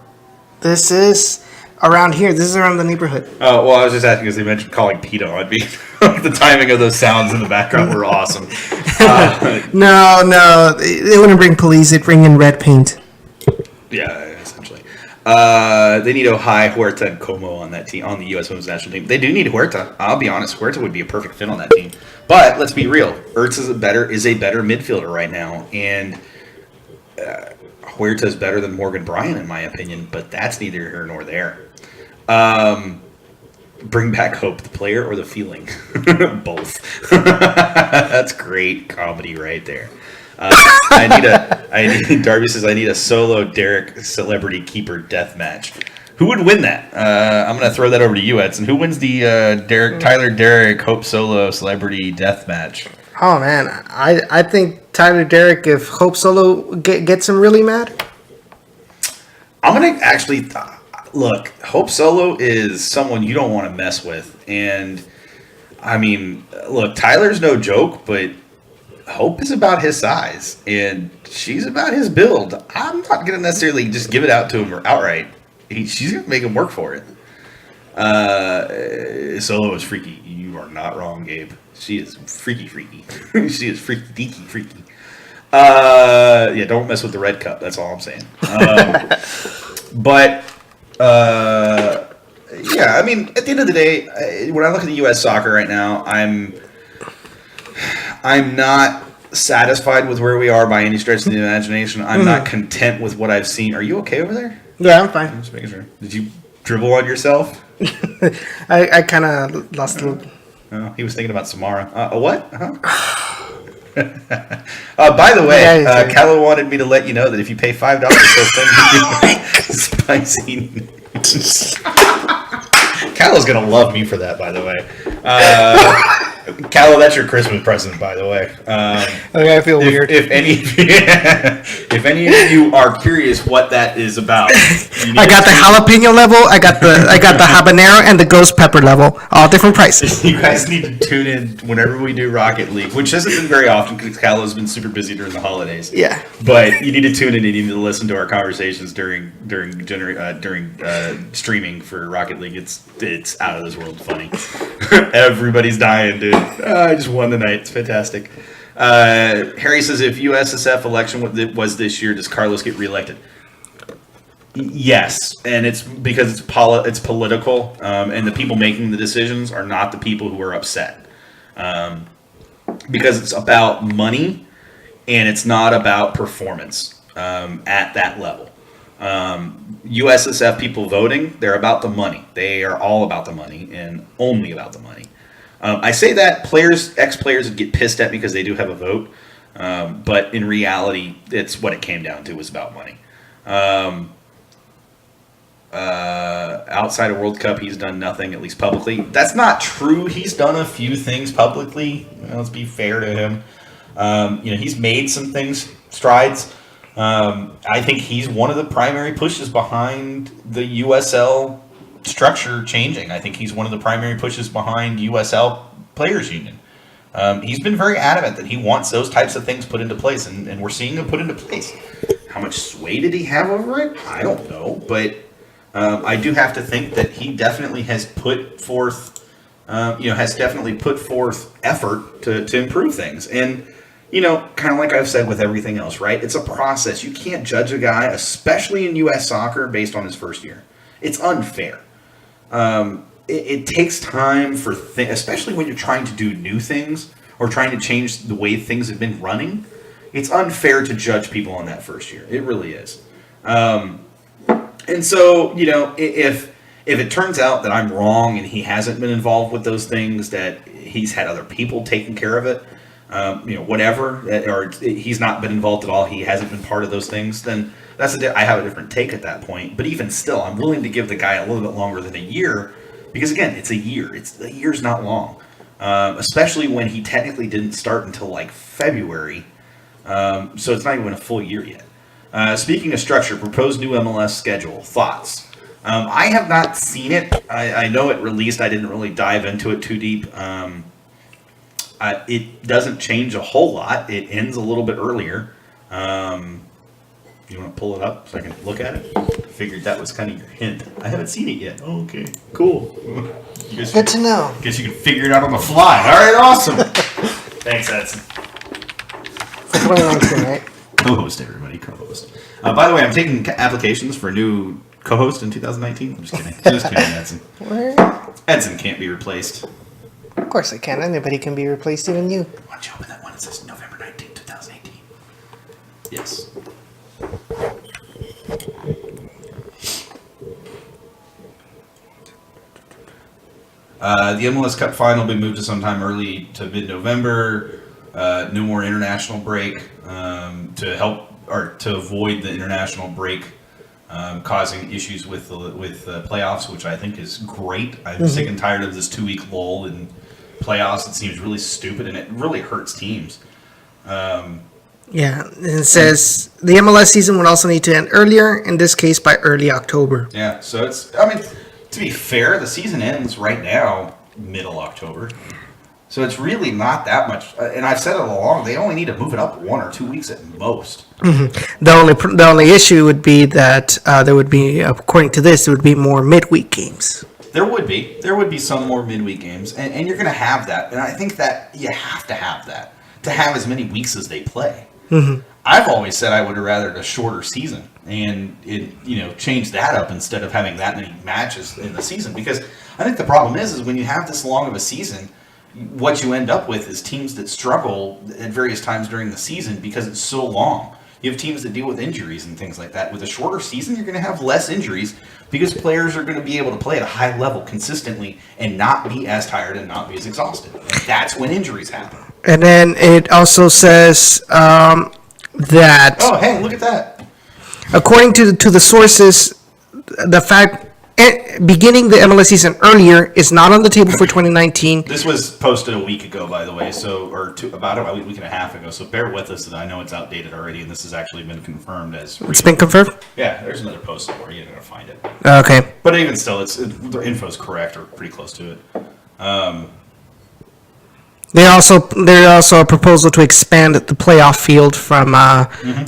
This is around here. This is around the neighborhood. Oh, well, I was just asking because they mentioned calling PETA on me. The timing of those sounds in the background were awesome. No. They wouldn't bring police. They'd bring in red paint. Yeah, essentially. They need Ojai, Huerta, and Como on that team, on the U.S. Women's National Team. They do need Huerta. I'll be honest. Huerta would be a perfect fit on that team. But let's be real. Ertz is a better midfielder right now, and Huerta is better than Morgan Bryant in my opinion. But that's neither here nor there. Bring back hope, the player or the feeling? Both. That's great comedy right there. Darby says, I need a solo Derek celebrity keeper death match. Who would win that? I'm going to throw that over to you, Edson. Who wins the Tyler Derek Hope solo celebrity death match? Oh man, I think Tyler Derek, if Hope Solo gets him really mad. I'm going to actually look. Hope Solo is someone you don't want to mess with, and I mean, look, Tyler's no joke, but Hope is about his size, and she's about his build. I'm not going to necessarily just give it out to him outright. She's going to make him work for it. Solo is freaky. You are not wrong, Gabe. She is freaky. She is freaky. Yeah, don't mess with the red cup. That's all I'm saying. Yeah, I mean, at the end of the day, when I look at the U.S. soccer right now, I'm not satisfied with where we are by any stretch of the imagination. I'm not content with what I've seen. Are you okay over there? Yeah, I'm fine. Just making sure. Did you dribble on yourself? I kind of lost a little. Oh, he was thinking about Samara. A what? By the way, Callow wanted me to let you know that if you pay $5, he'll send you spicy noodles. Callow's going to love me for that, by the way. Callow, that's your Christmas present, by the way. Okay, I feel weird. If any of you are curious what that is about, I got the jalapeno level, I got the habanero, and the ghost pepper level, all different prices. You guys need to tune in whenever we do Rocket League, which hasn't been very often because Callow's been super busy during the holidays. Yeah. But you need to tune in and you need to listen to our conversations during streaming for Rocket League. It's out of this world funny. Everybody's dying, dude. I just won tonight. It's fantastic. Harry says, if USSF election was this year, does Carlos get reelected? Yes, and it's because it's political, and the people making the decisions are not the people who are upset. Because it's about money, and it's not about performance at that level. USSF people voting, they're about the money. They are all about the money and only about the money. I say that ex-players get pissed at me because they do have a vote, but in reality, it's what it came down to was about money. Outside of World Cup, he's done nothing, at least publicly. That's not true. He's done a few things publicly. Let's be fair to him. He's made some strides. I think he's one of the primary pushes behind the USL structure changing. I think he's one of the primary pushes behind USL Players Union. He's been very adamant that he wants those types of things put into place, and we're seeing them put into place. How much sway did he have over it? I don't know, but I do have to think that he definitely has put forth, effort to improve things. And kind of like I've said with everything else, right? It's a process. You can't judge a guy, especially in U.S. soccer, based on his first year. It's unfair. It takes time especially when you're trying to do new things or trying to change the way things have been running. It's unfair to judge people on that first year. It really is. And so, if it turns out that I'm wrong and he hasn't been involved with those things, that he's had other people taking care of it, whatever, or he's not been involved at all, he hasn't been part of those things, then I have a different take at that point. But even still, I'm willing to give the guy a little bit longer than a year, because again, it's a year. A year's not long, especially when he technically didn't start until like February, so it's not even a full year yet. Speaking of structure, proposed new MLS schedule, thoughts? I have not seen it. I know it released. I didn't really dive into it too deep. It doesn't change a whole lot. It ends a little bit earlier. You want to pull it up so I can look at it? I figured that was kind of your hint. I haven't seen it yet. Oh, okay, cool. Good to know. Guess you can figure it out on the fly. All right, awesome. Thanks, Edson. 2019, right? Co-host, everybody. Co-host. By the way, I'm taking applications for new co-host in 2019. I'm just kidding. Just kidding, Edson. Edson can't be replaced. Of course I can. Anybody can be replaced, even you. Why don't you open that one? It says November 19th, 2018. Yes. The MLS Cup final will be moved to sometime early to mid-November. No more international break to help or to avoid the international break causing issues with the playoffs, which I think is great. I'm sick and tired of this 2-week lull in playoffs. It seems really stupid and it really hurts teams. Yeah, and it says the MLS season would also need to end earlier, in this case by early October. Yeah, so it's, I mean, to be fair, the season ends right now, middle October. So it's really not that much. And I've said it all along, they only need to move it up 1 or 2 weeks at most. The only issue would be that there would be, according to this, there would be more midweek games. There would be some more midweek games, and you're going to have that. And I think that you have to have that to have as many weeks as they play. I've always said I would have rather a shorter season and change that up instead of having that many matches in the season, because I think the problem is when you have this long of a season, what you end up with is teams that struggle at various times during the season because it's so long. You have teams that deal with injuries and things like that. With a shorter season, you're going to have less injuries because players are going to be able to play at a high level consistently and not be as tired and not be as exhausted. And that's when injuries happen. And then it also says that, Oh, hey, look at that. according to the sources, the fact beginning the MLS season earlier is not on the table for 2019. This was posted a week ago, by the way, about a week and a half ago. So bear with us. I know it's outdated already, and this has actually been confirmed as. It's been confirmed? Yeah, there's another post somewhere. You're gonna find it. Okay. But even still, the info's correct or pretty close to it. There's also a proposal to expand the playoff field from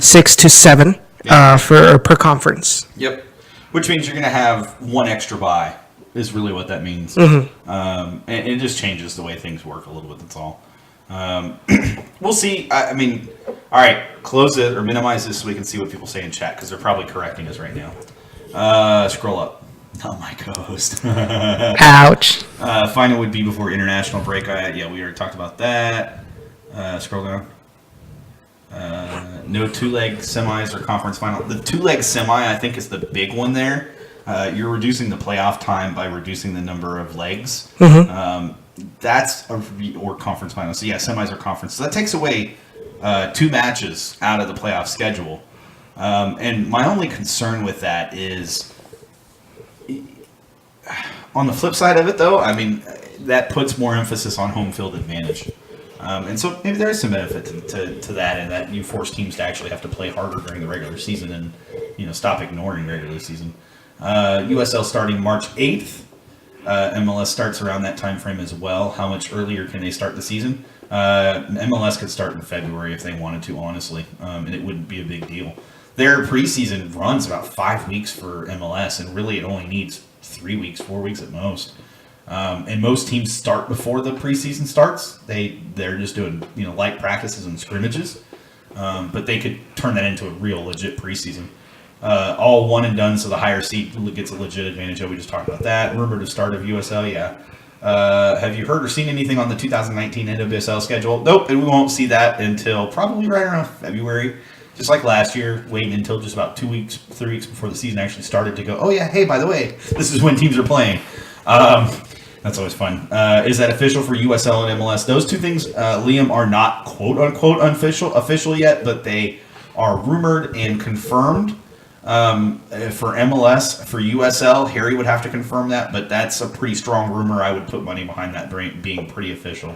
6 to 7 per conference. Yep. Which means you're going to have one extra bye, is really what that means. And it just changes the way things work a little bit, that's all. We'll see. I mean, all right, close it or minimize this so we can see what people say in chat, because they're probably correcting us right now. Scroll up. Not my co-host. Ouch. Final would be before international break. Yeah, we already talked about that. Scroll down. No two-leg semis or conference final. The two-leg semi, I think, is the big one there. You're reducing the playoff time by reducing the number of legs. That's or conference final. So yeah, semis or conference. So that takes away 2 matches out of the playoff schedule. And my only concern with that is, on the flip side of it, though, I mean, that puts more emphasis on home field advantage. And so maybe there is some benefit to that, and that you force teams to actually have to play harder during the regular season and, stop ignoring regular season. USL starting March 8th. MLS starts around that time frame as well. How much earlier can they start the season? MLS could start in February if they wanted to, honestly, and it wouldn't be a big deal. Their preseason runs about 5 weeks for MLS, and really it only needs 3 weeks, 4 weeks at most. And most teams start before the preseason starts. They're just doing light practices and scrimmages, but they could turn that into a real legit preseason. All one and done, so the higher seed gets a legit advantage. We just talked about that. Rumored to start of USL, yeah. Have you heard or seen anything on the 2019 NWSL schedule? Nope, and we won't see that until probably right around February. Just like last year, waiting until just about 2 weeks, 3 weeks before the season actually started to go, oh yeah, hey, by the way, this is when teams are playing. That's always fun. Is that official for USL and MLS? Those two things, Liam, are not quote-unquote official yet, but they are rumored and confirmed. For MLS, for USL, Harry would have to confirm that, but that's a pretty strong rumor. I would put money behind that being pretty official.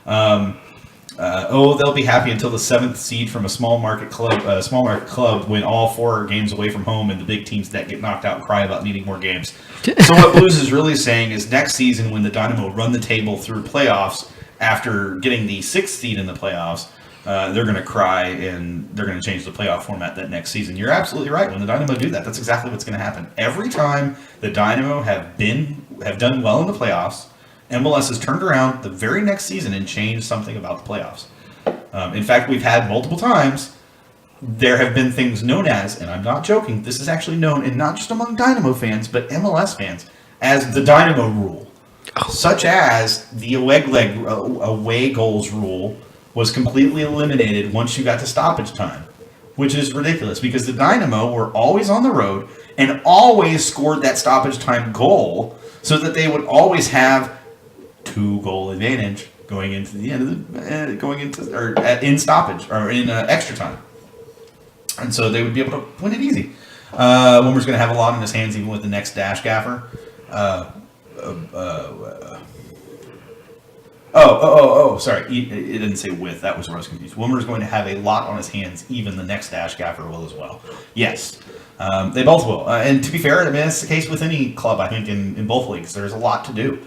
They'll be happy until the 7th seed from a small market club win all 4 games away from home, and the big teams that get knocked out cry about needing more games. So what Blues is really saying is next season, when the Dynamo run the table through playoffs after getting the 6th seed in the playoffs, they're going to cry and they're going to change the playoff format that next season. You're absolutely right. When the Dynamo do that, that's exactly what's going to happen. Every time the Dynamo have done well in the playoffs, MLS has turned around the very next season and changed something about the playoffs. In fact, we've had multiple times there have been things known as, and I'm not joking, this is actually known, and not just among Dynamo fans, but MLS fans, as the Dynamo rule. Such as the away goals rule was completely eliminated once you got to stoppage time, which is ridiculous because the Dynamo were always on the road and always scored that stoppage time goal so that they would always have 2-goal advantage going into the end of the in stoppage or in extra time. And so they would be able to win it easy. Wimmer's going to have a lot on his hands even with the next dash gaffer. Sorry. It didn't say with. That was where I was confused. Wimmer's going to have a lot on his hands. Even the next dash gaffer will as well. Yes. They both will. And to be fair, I mean, it's the case with any club, I think, in both leagues. There's a lot to do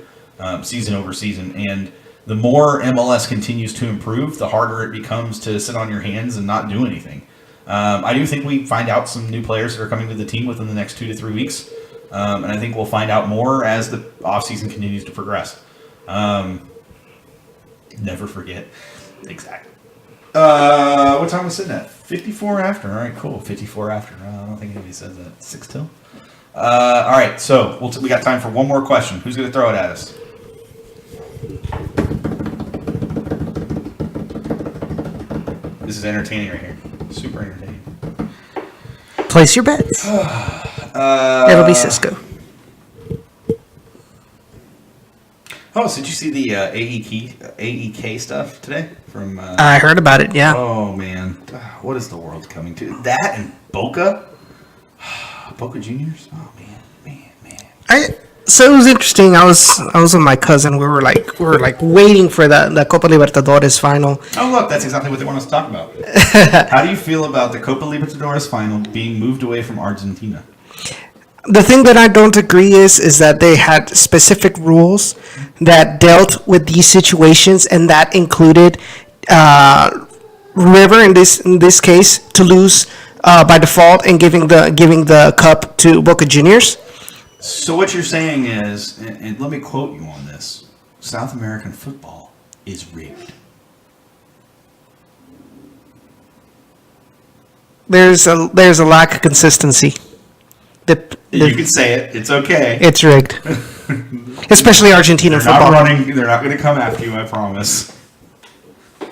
season over season. And the more MLS continues to improve, the harder it becomes to sit on your hands and not do anything. I do think we find out some new players that are coming to the team within the next 2 to 3 weeks. And I think we'll find out more as the offseason continues to progress. Never forget. Exactly. What time was sitting at? 54 after. All right, cool. 54 after. I don't think anybody says that. 6 till. All right, so we got time for one more question. Who's going to throw it at us? This is entertaining right here. Super entertaining. Place your bets. It'll be Cisco. Oh, so did you see the AEK stuff today? From I heard about it, yeah. Oh, man. What is the world coming to? That and Boca? Boca Juniors? Oh, man. So it was interesting. I was with my cousin. We were like waiting for the Copa Libertadores final. Oh, look, that's exactly what they want us to talk about. How do you feel about the Copa Libertadores final being moved away from Argentina? The thing that I don't agree is that they had specific rules that dealt with these situations, and that included River in this case to lose by default and giving the cup to Boca Juniors. So what you're saying is, and let me quote you on this: South American football is rigged. There's a lack of consistency. You can say it. It's okay. It's rigged. Especially Argentinian football. They're not going to come after you, I promise.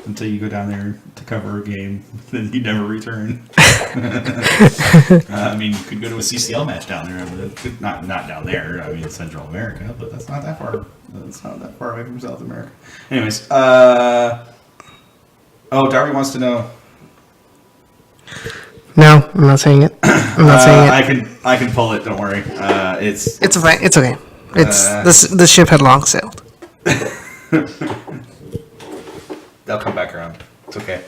Until you go down there to cover a game, then you never return. I mean, you could go to a CCL match down there. Not down there. I mean, Central America, but that's not that far. That's not that far away from South America. Anyways, Darby wants to know. No, I'm not saying it. I'm not saying it. I can pull it. Don't worry. It's okay. It's okay. The ship had long sailed. They'll come back around. It's okay.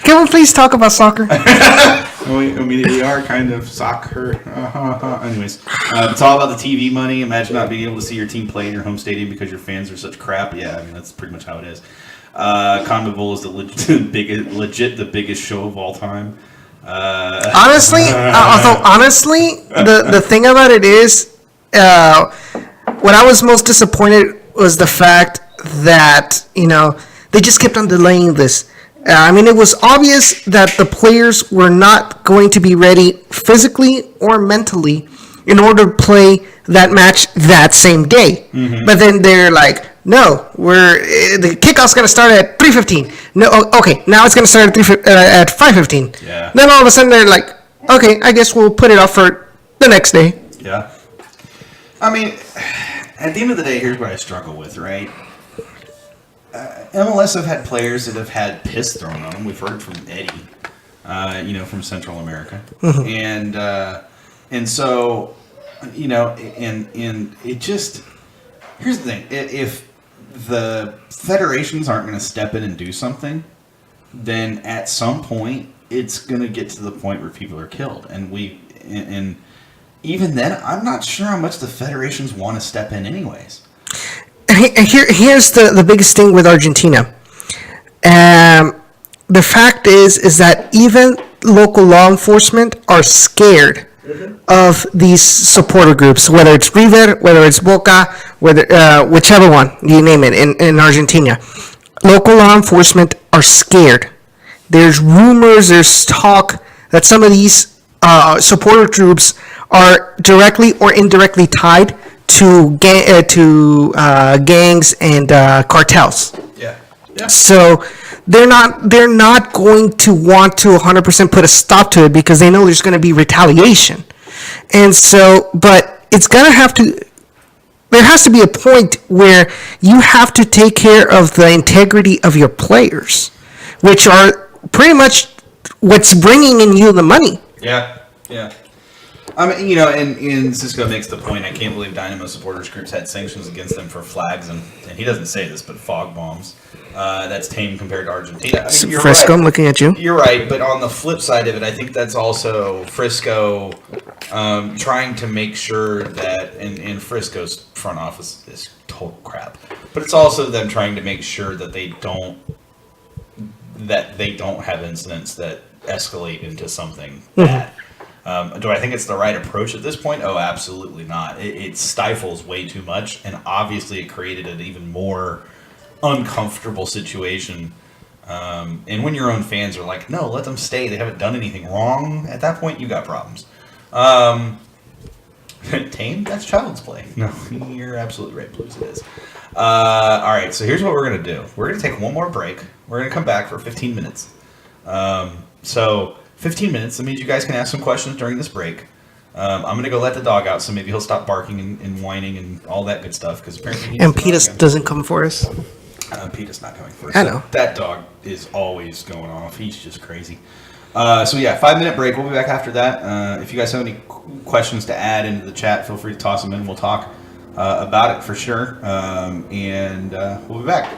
Can we please talk about soccer? I mean, we are kind of soccer. Anyways, it's all about the TV money. Imagine not being able to see your team play in your home stadium because your fans are such crap. Yeah, I mean, that's pretty much how it is. CONMEBOL is the biggest show of all time. Honestly, the thing about it is, what I was most disappointed was the fact that they just kept on delaying this. I mean, it was obvious that the players were not going to be ready physically or mentally in order to play that match that same day. Mm-hmm. But then they're like, no, the kickoff's going to start at 3:15. No, okay, now it's going to start at 5:15. Yeah. Then all of a sudden they're like, okay, I guess we'll put it off for the next day. Yeah. I mean, at the end of the day, here's what I struggle with, right? MLS have had players that have had piss thrown on them. We've heard from Eddie, from Central America, mm-hmm. and so, and it just, here's the thing: if the federations aren't going to step in and do something, then at some point it's going to get to the point where people are killed, and even then, I'm not sure how much the federations want to step in, anyways. Here's the biggest thing with Argentina. The fact is that even local law enforcement are scared of these supporter groups, whether it's River, whether it's Boca, whichever one, you name it, in Argentina. Local law enforcement are scared. there's rumors, there's talk that some of these supporter groups are directly or indirectly tied to gangs and cartels. Yeah. Yeah. So they're not going to want to 100% put a stop to it because they know there's going to be retaliation. And so, but it's going to have to, there has to be a point where you have to take care of the integrity of your players, which are pretty much what's bringing in you the money. Yeah, yeah. I mean, you know, and Cisco makes the point. I can't believe Dynamo supporters groups had sanctions against them for flags, and he doesn't say this, but fog bombs. That's tame compared to Argentina. I mean, you're Frisco, right. I'm looking at you. You're right, but on the flip side of it, I think that's also Frisco trying to make sure that, and Frisco's front office is total crap, but it's also them trying to make sure that they don't have incidents that escalate into something bad. Do I think it's the right approach at this point? Oh, absolutely not. It stifles way too much, and obviously it created an even more uncomfortable situation. And when your own fans are like, no, let them stay, they haven't done anything wrong, at that point, you got problems. Tame? That's child's play. No, you're absolutely right, Blues, it is. All right, so here's what we're going to do. We're going to take one more break. We're going to come back for 15 minutes. So 15 minutes, that means you guys can ask some questions during this break. I'm going to go let the dog out, so maybe he'll stop barking and whining and all that good stuff, because apparently And Petus doesn't come for us. Petus not coming first. I know. That dog is always going off. He's just crazy. So yeah, 5-minute break. We'll be back after that. If you guys have any questions to add into the chat, feel free to toss them in. We'll talk about it for sure. And we'll be back.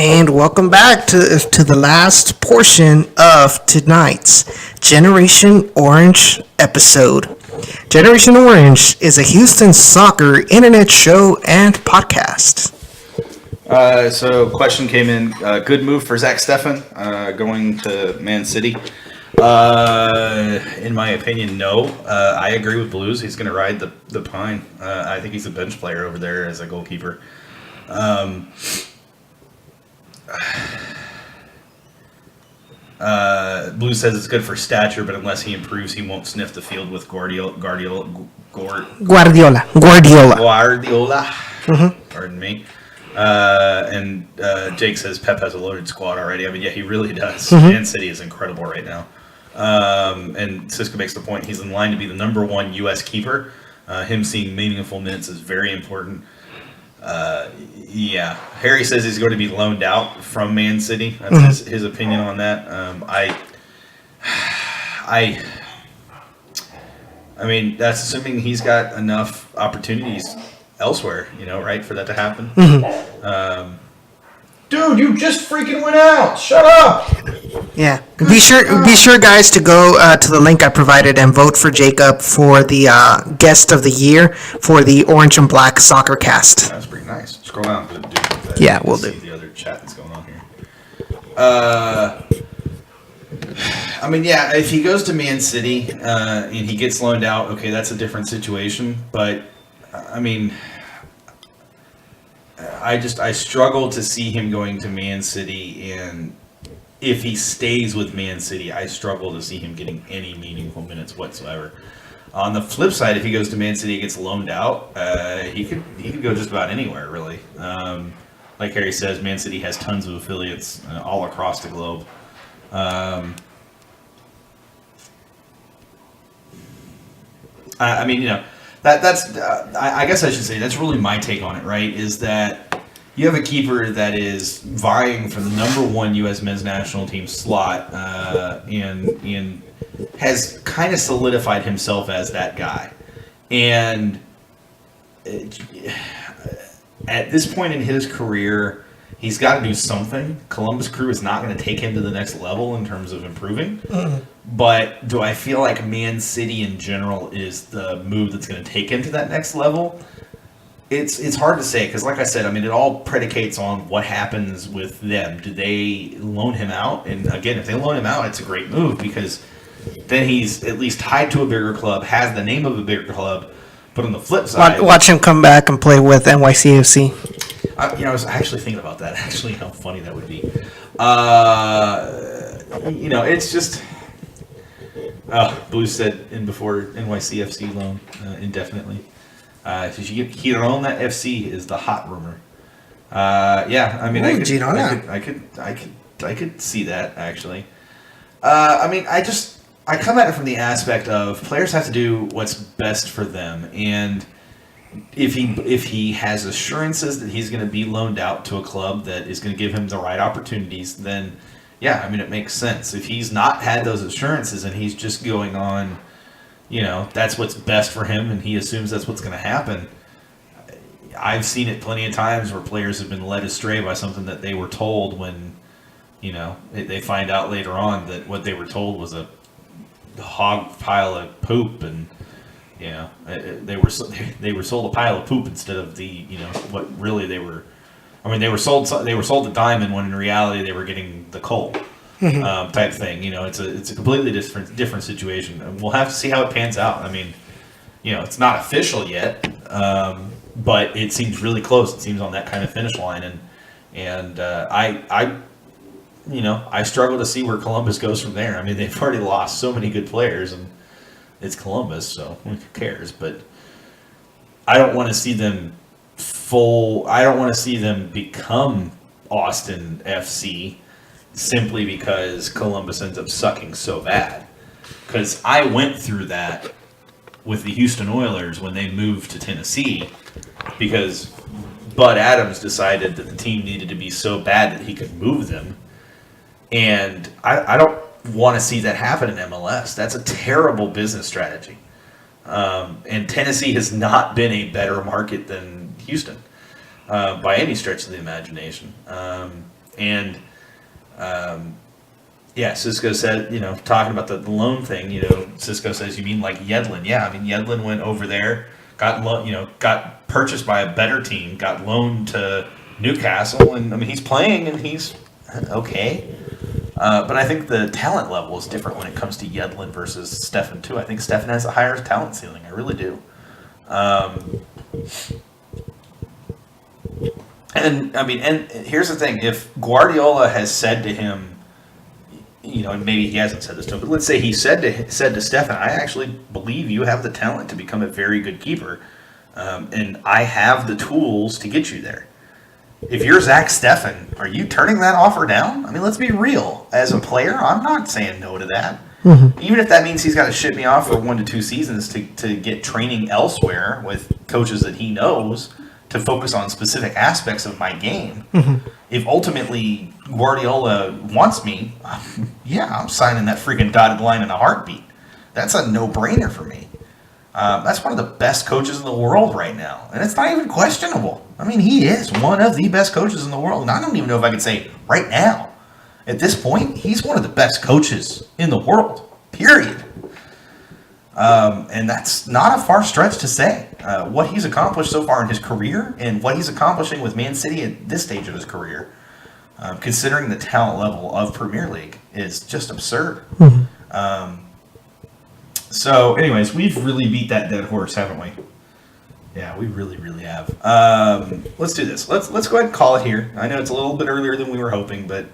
And welcome back to the last portion of tonight's Generation Orange episode. Generation Orange is a Houston soccer internet show and podcast. So question came in. Good move for Zach Steffen going to Man City. In my opinion, no. I agree with Blues. He's going to ride the pine. I think he's a bench player over there as a goalkeeper. Blue says it's good for stature, but unless he improves, he won't sniff the field with Guardiola. Pardon me. And Jake says Pep has a loaded squad already. I mean, yeah, he really does. Man City is incredible right now. And Cisco makes the point he's in line to be the number one U.S. keeper. Him seeing meaningful minutes is very important. Yeah, Harry says he's going to be loaned out from Man City. That's his opinion on that. I mean, that's assuming he's got enough opportunities elsewhere, right, for that to happen. Dude, you just freaking went out. Shut up. Yeah, be sure, guys, to go to the link I provided and vote for Jacob for the guest of the year for the Orange and Black Soccer Cast. That's pretty nice. Scroll down. Yeah, we'll do. See the other chat that's going on here. I mean, yeah, if he goes to Man City and he gets loaned out, okay, that's a different situation. But I mean, I struggle to see him going to Man City, and if he stays with Man City, I struggle to see him getting any meaningful minutes whatsoever. On the flip side, if he goes to Man City and gets loaned out, he could go just about anywhere, really. Like Harry says, Man City has tons of affiliates all across the globe. I mean, that's I guess I should say that's really my take on it, right? Is that you have a keeper that is vying for the number one U.S. men's national team slot, and has kind of solidified himself as that guy. And at this point in his career, he's got to do something. Columbus Crew is not going to take him to the next level in terms of improving. But do I feel like Man City in general is the move that's going to take him to that next level? It's hard to say because, like I said, I mean, it all predicates on what happens with them. Do they loan him out? And again, if they loan him out, it's a great move because then he's at least tied to a bigger club, has the name of a bigger club. But on the flip side, watch him come back and play with NYCFC. I was actually thinking about that. Actually, how funny that would be. It's just. Blue said in before NYCFC loan indefinitely. Girona FC is the hot rumor. Yeah, I mean, I could see that actually. I mean, I come at it from the aspect of players have to do what's best for them, and if he has assurances that he's going to be loaned out to a club that is going to give him the right opportunities, then yeah, I mean, it makes sense. If he's not had those assurances and he's just going on, that's what's best for him and he assumes that's what's going to happen. I've seen it plenty of times where players have been led astray by something that they were told when, they find out later on that what they were told was a hog pile of poop, and they were sold a pile of poop instead of the what really they were. I mean, they were sold the diamond when in reality they were getting the coal type thing. It's a completely different situation, and we'll have to see how it pans out. I mean, it's not official yet, but it seems really close. It seems on that kind of finish line, and I struggle to see where Columbus goes from there. I mean, they've already lost so many good players, and it's Columbus, so who cares? But I don't want to see them I don't want to see them become Austin FC simply because Columbus ends up sucking so bad. Because I went through that with the Houston Oilers when they moved to Tennessee because Bud Adams decided that the team needed to be so bad that he could move them. And I don't want to see that happen in MLS. That's a terrible business strategy. And Tennessee has not been a better market than Houston by any stretch of the imagination. And yeah, Cisco said, talking about the loan thing, Cisco says, you mean like Yedlin? Yeah, I mean, Yedlin went over there, got purchased by a better team, got loaned to Newcastle, and I mean, he's playing and he's okay. But I think the talent level is different when it comes to Yedlin versus Stefan too. I think Stefan has a higher talent ceiling. I really do. And I mean, and here's the thing: if Guardiola has said to him, and maybe he hasn't said this to him, but let's say he said to Stefan, "I actually believe you have the talent to become a very good keeper, and I have the tools to get you there." If you're Zach Steffen, are you turning that offer down? I mean, let's be real. As a player, I'm not saying no to that. Even if that means he's got to ship me off for 1 to 2 seasons to get training elsewhere with coaches that he knows to focus on specific aspects of my game. If ultimately Guardiola wants me, yeah, I'm signing that freaking dotted line in a heartbeat. That's a no-brainer for me. That's one of the best coaches in the world right now. And it's not even questionable. I mean, he is one of the best coaches in the world. And I don't even know if I could say right now, at this point, he's one of the best coaches in the world, period. And that's not a far stretch to say. What he's accomplished so far in his career and what he's accomplishing with Man City at this stage of his career, considering the talent level of Premier League, is just absurd. So, anyways, we've really beat that dead horse, haven't we? Yeah, we really, really have. Let's do this. Let's go ahead and call it here. I know it's a little bit earlier than we were hoping, but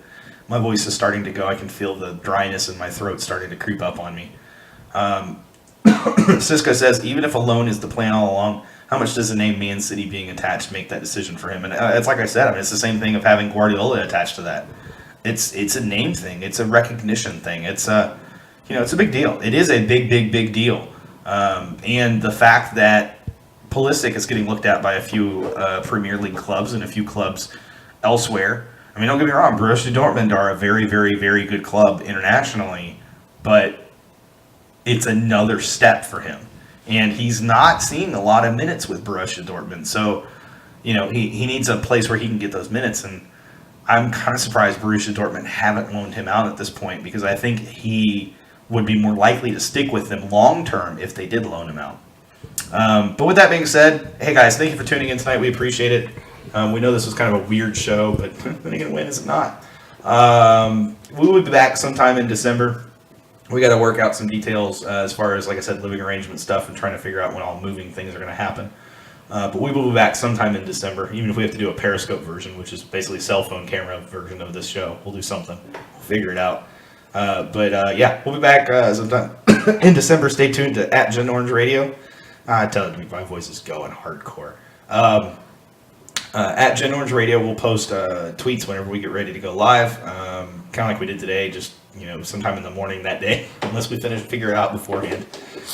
my voice is starting to go. I can feel the dryness in my throat starting to creep up on me. Cisco says, even if a loan is the plan all along, how much does the name Man City being attached make that decision for him? And it's like I said, I mean, it's the same thing of having Guardiola attached to that. It's a name thing. It's a recognition thing. It's a big deal. It is a big, big, big deal. And the fact that Pulisic is getting looked at by a few Premier League clubs and a few clubs elsewhere. I mean, don't get me wrong, Borussia Dortmund are a very, very, very good club internationally, but it's another step for him. And he's not seeing a lot of minutes with Borussia Dortmund. So, he needs a place where he can get those minutes. And I'm kind of surprised Borussia Dortmund haven't loaned him out at this point, because I think he would be more likely to stick with them long term if they did loan him out. But with that being said, hey guys, thank you for tuning in tonight. We appreciate it. We know this was kind of a weird show, but then again, when is it not? We will be back sometime in December. We got to work out some details as far as, like I said, living arrangement stuff and trying to figure out when all moving things are going to happen. But we will be back sometime in December, even if we have to do a Periscope version, which is basically a cell phone camera version of this show. We'll do something. We'll figure it out. Yeah, we'll be back sometime in December. Stay tuned to @GenOrangeRadio. I tell you, my voice is going hardcore. @GenOrangeRadio, we'll post tweets whenever we get ready to go live, kind of like we did today, just sometime in the morning that day, unless we figure it out beforehand,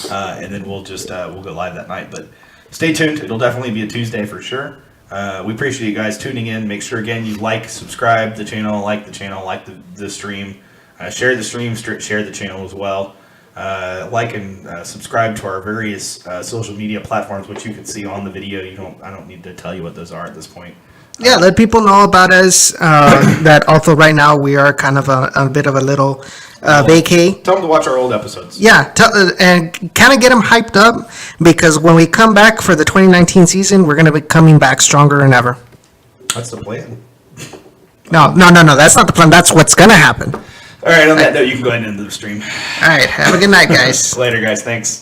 and then we'll go live that night. But stay tuned; it'll definitely be a Tuesday for sure. We appreciate you guys tuning in. Make sure again you subscribe the channel, like the stream, share the stream, share the channel as well. Like and subscribe to our various social media platforms, which you can see on the video. I don't need to tell you what those are at this point. Yeah, let people know about us. That although right now we are kind of a bit of a little vacay. Tell them to watch our old episodes. Yeah, and kind of get them hyped up, because when we come back for the 2019 season, we're going to be coming back stronger than ever. That's the plan. No, that's not the plan. That's what's going to happen. All right, on that note, you can go ahead and end the stream. All right, have a good night, guys. Later, guys. Thanks.